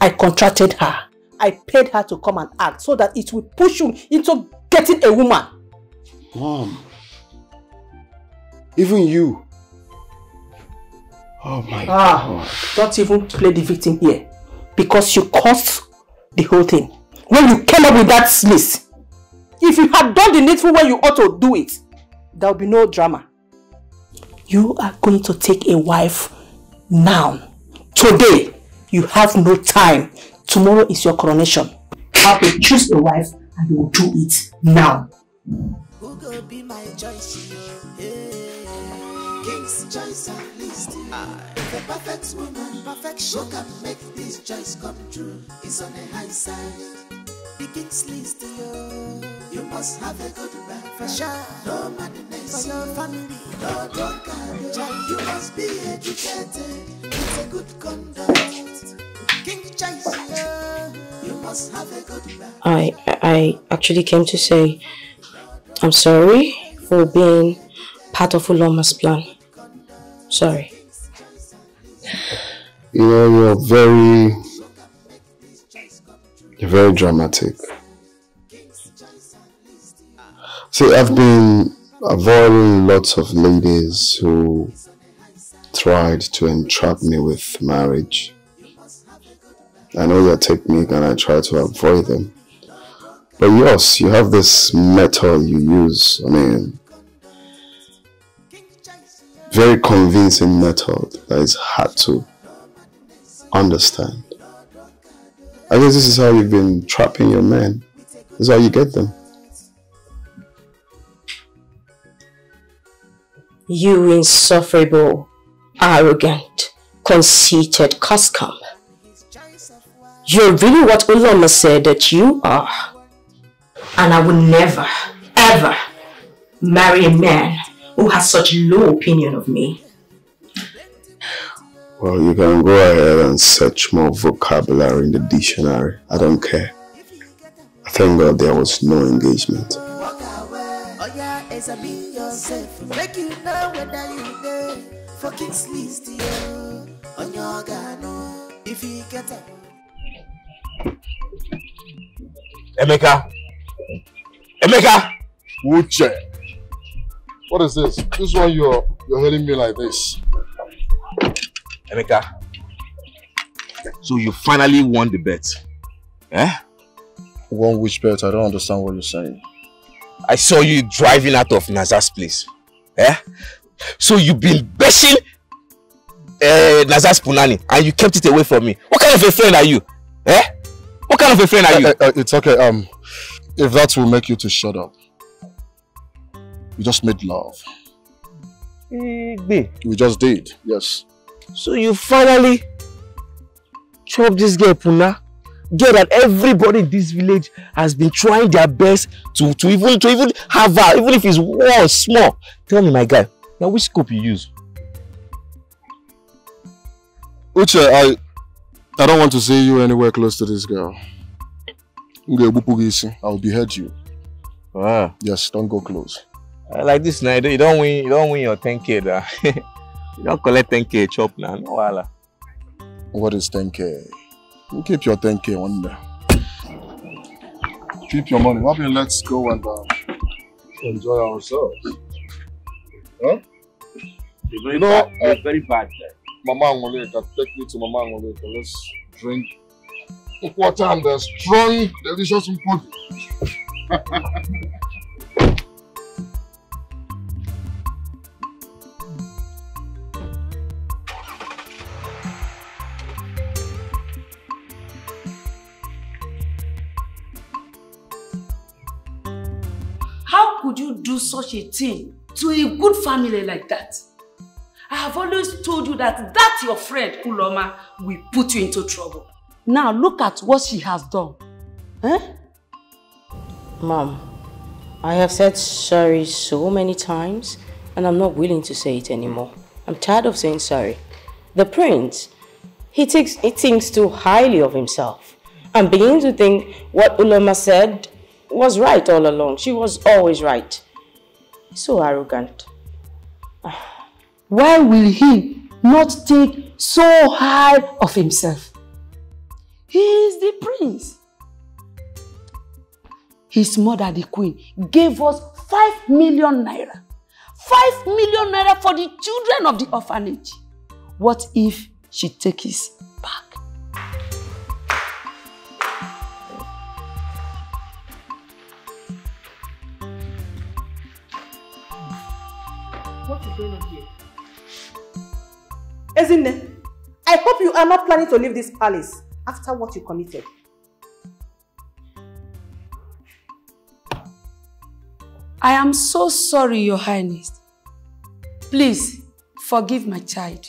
I contracted her. I paid her to come and act so that it will push you into getting a woman. Mom, even you. Oh my God. Don't even play the victim here. Because you caused the whole thing. When you came up with that list. If you had done the needful way you ought to do it, there will be no drama. You are going to take a wife now. Today, you have no time. Tomorrow is your coronation. You have to choose a wife and you will do it now. Who go be my choice? King's choice at least. The perfect woman, perfection can make this choice come true. It's on the high side. The king's list, you must have a good background. No madness for your family. No drunkard. You must be educated. It's a good conduct. King's choice, you must have a good background. I actually came to say I'm sorry for being part of Uloma's plan. Sorry. You know, you're very dramatic. See, I've been avoiding lots of ladies who tried to entrap me with marriage. I know their technique and I try to avoid them. But yours, you have this method you use. I mean, very convincing method that is hard to understand. I guess this is how you've been trapping your men. This is how you get them. You insufferable, arrogant, conceited coxcomb. You're really what Uloma said that you are. And I will never, ever marry a man who has such low opinion of me. Well, you can go ahead and search more vocabulary in the dictionary. I don't care. I thank God there was no engagement. Make you know whether you there for King's list on your gano if you get up. Emeka! Uche! What is this? This one you're hailing me like this. Emeka, so you finally won the bet. Eh? Won which bet? I don't understand what you're saying. I saw you driving out of Naza's place. Eh? So you've been bashing Naza's punani and you kept it away from me. What kind of a friend are you? Eh? What kind of a friend are you? It's okay. If that will make you to shut up. We just made love. We just did, yes. So you finally chopped this girl Puna? Girl that everybody in this village has been trying their best to even have her, even if it's one small. Tell me, my guy, now which scope you use? Uche, I don't want to see you anywhere close to this girl. I'll behead you. Ah. Yes, don't go close. Like this now, you don't win your 10K. You don't collect 10K chop now. No wala. What is 10K? You keep your 10K one day. Keep your money. Maybe let's go and enjoy ourselves. Huh? You're very bad there. Mama Angoleka, take me to Mama Angoleka. Let's drink water and the strong, delicious food. How could you do such a thing to a good family like that? I have always told you that your friend, Uloma, will put you into trouble. Now look at what she has done. Eh? Mom, I have said sorry so many times and I'm not willing to say it anymore. I'm tired of saying sorry. The prince, he thinks too highly of himself. I'm beginning to think what Uloma said was right all along. She was always right. So arrogant. Why will he not think so high of himself? He is the prince. His mother, the queen, gave us 5 million naira. 5 million naira for the children of the orphanage. What if she takes his back? What is going on here? Ezinne, I hope you are not planning to leave this palace after what you committed. I am so sorry, Your Highness. Please, forgive my child.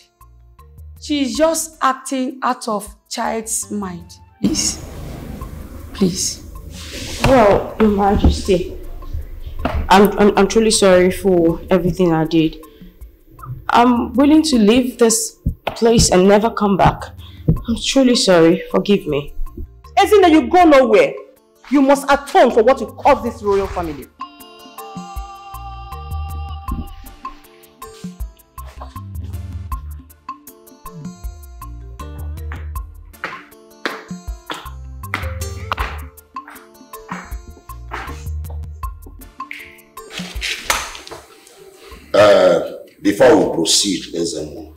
She is just acting out of child's mind. Please. Please. Well, Your Majesty, I'm truly sorry for everything I did. I'm willing to leave this place and never come back. I'm truly sorry. Forgive me. Ezinne, you go nowhere. You must atone for what you caused this royal family. Before we proceed, Ezenmo,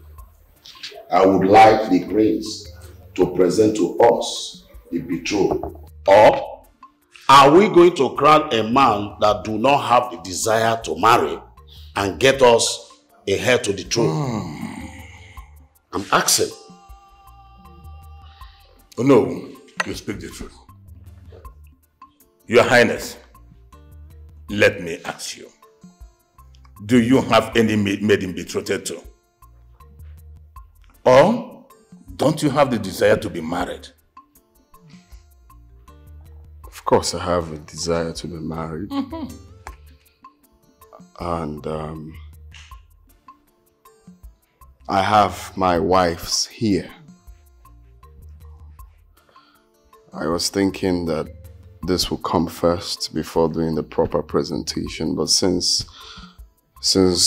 I would like the prince to present to us the betrothed. Or are we going to crown a man that do not have the desire to marry and get us a heir to the throne? I'm asking. Oh, no, you speak the truth. Your Highness, let me ask you. Do you have any maiden betrothed to? Or don't you have the desire to be married? Of course, I have a desire to be married. And I have my wife's here. I was thinking that this will come first before doing the proper presentation, but since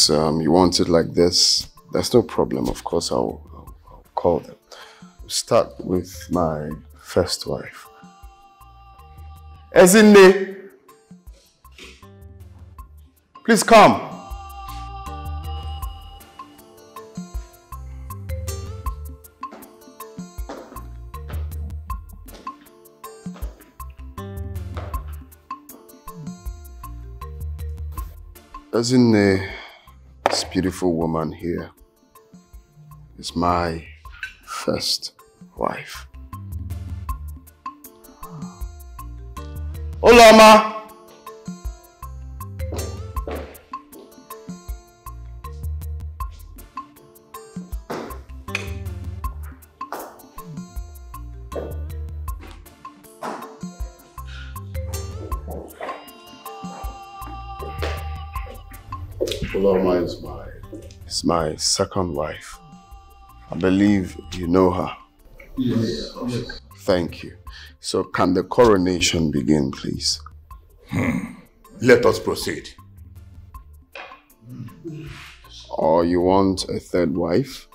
you want it like this, there's no problem. Of course, I'll call them. Start with my first wife. Ezinne, please come. Ezinne, this beautiful woman here is my first wife. Olama! Olama is my second wife. I believe you know her. Yes. Thank you. So can the coronation begin, please? Let us proceed. Or you want a third wife?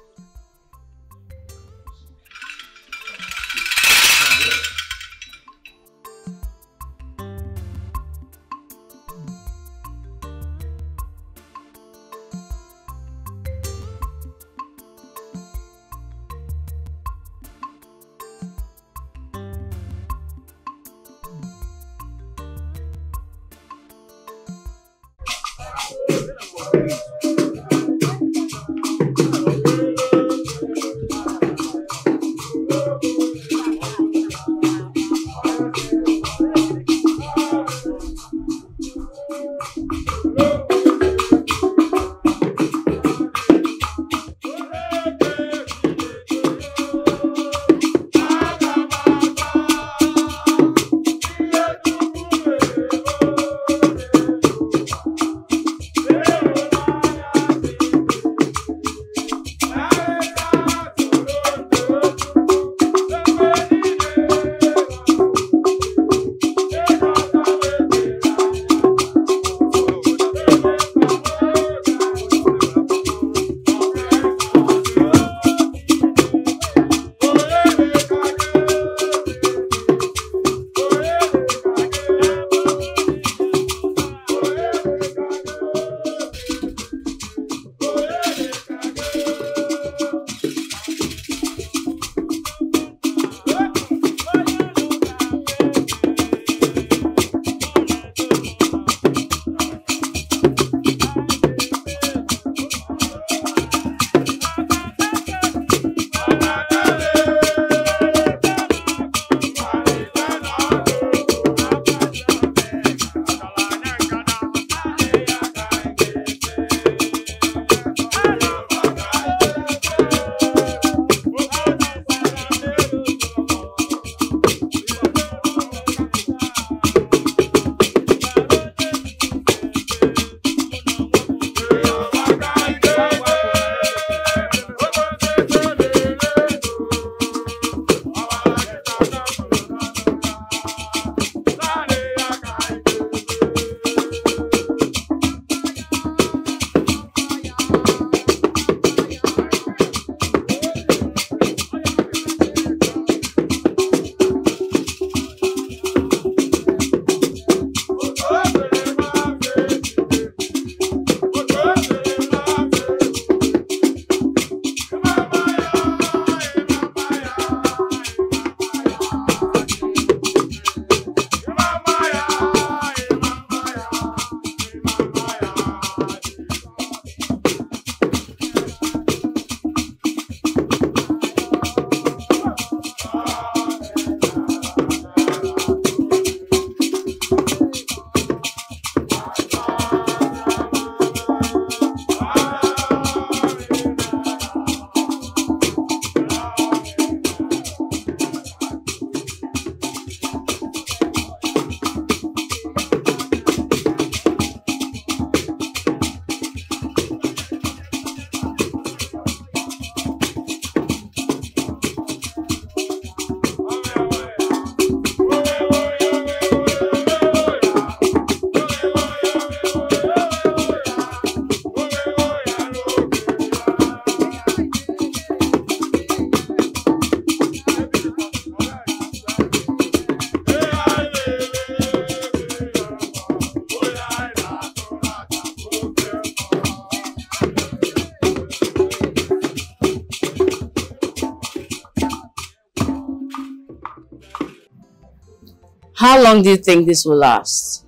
How long do you think this will last?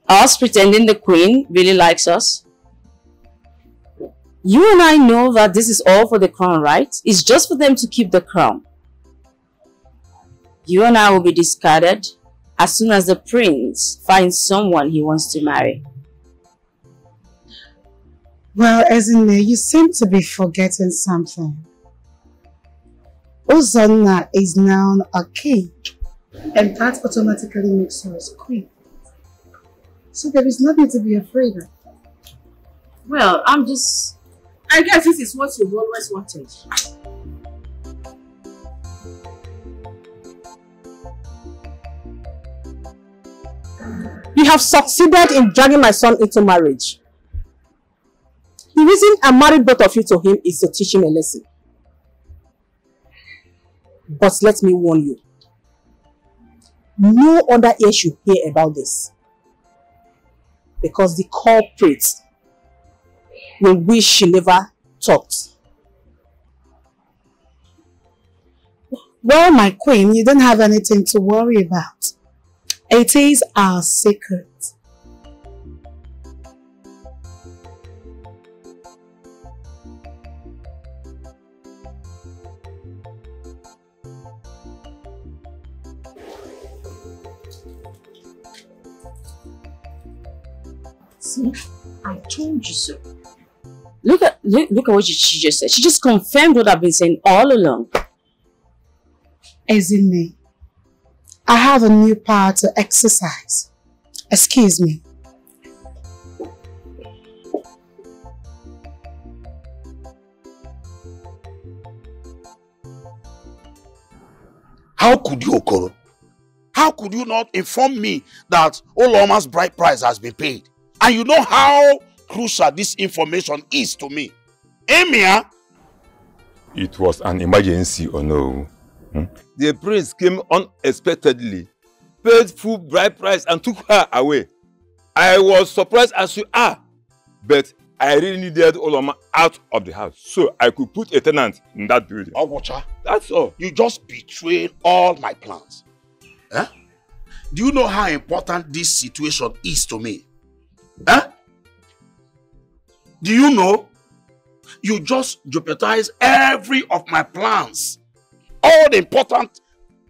Us pretending the queen really likes us? You and I know that this is all for the crown, right? It's just for them to keep the crown. You and I will be discarded as soon as the prince finds someone he wants to marry. Well, Ezinne, you seem to be forgetting something. Uzonna is now a king, and that automatically makes her a queen. So there is nothing to be afraid of. Well, I guess this is what you've always wanted. You have succeeded in dragging my son into marriage. The reason I married both of you to him is to teach him a lesson. But let me warn you. No other ear should hear about this. Because the culprit will wish she never talked. Well, my queen, you don't have anything to worry about. It is our secret. See, I told you so. Look at what she just said. She just confirmed what I've been saying all along. Ezinne, I have a new power to exercise. Excuse me. How could you, Okoro? How could you not inform me that Oloma's bride price has been paid? And you know how crucial this information is to me. Emia? It was an emergency or no? The prince came unexpectedly, paid full bride price and took her away. I was surprised as you are, but I really needed Oloma out of the house so I could put a tenant in that building. Ogocha, that's all. You just betrayed all my plans. Eh? Do you know how important this situation is to me? Eh? Do you know? You just jeopardized every of my plans. All the important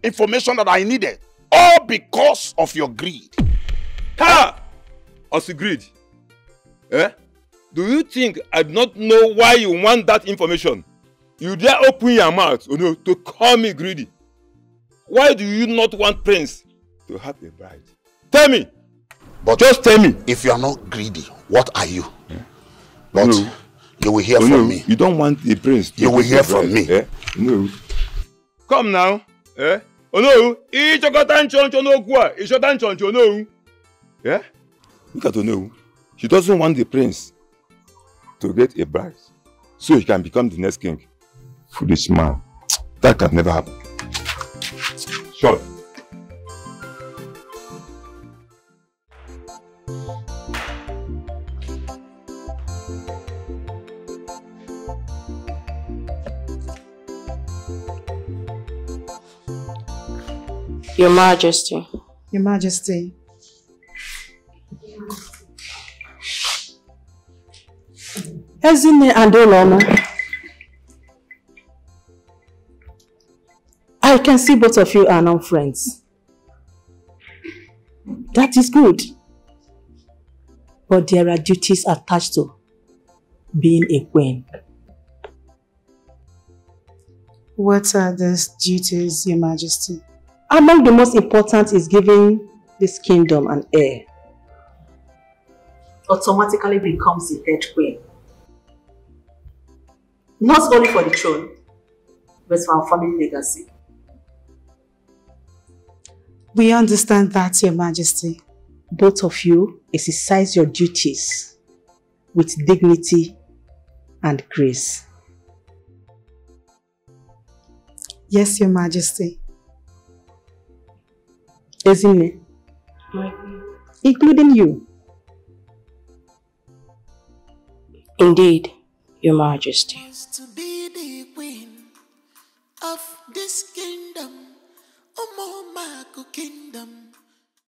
information that I needed. All because of your greed. Ha! Also greed? Eh? Do you think I do not know why you want that information? You dare open your mouth to call me greedy. Why do you not want Prince to have a bride? Tell me. But just tell me. If you are not greedy, what are you? But no. You will hear from me. You don't want the prince to You will hear from me. Eh? No. Come now. Eh? Oh no. Yeah? Look at Ono. She doesn't want the prince to get a bride so he can become the next king. Foolish man. That can never happen. Sure. Your Majesty. Your Majesty. Ezinne and Oloma, I can see both of you are now friends. That is good. But there are duties attached to being a queen. What are those duties, Your Majesty? Among the most important is giving this kingdom an heir. Automatically becomes the head queen. Not only for the throne, but for our family legacy. We understand that, Your Majesty. Both of you exercise your duties with dignity and grace. Yes, Your Majesty. Ezinne, including you. Indeed, Your Majesty. To be the queen of this kingdom, Omo Mako Kingdom.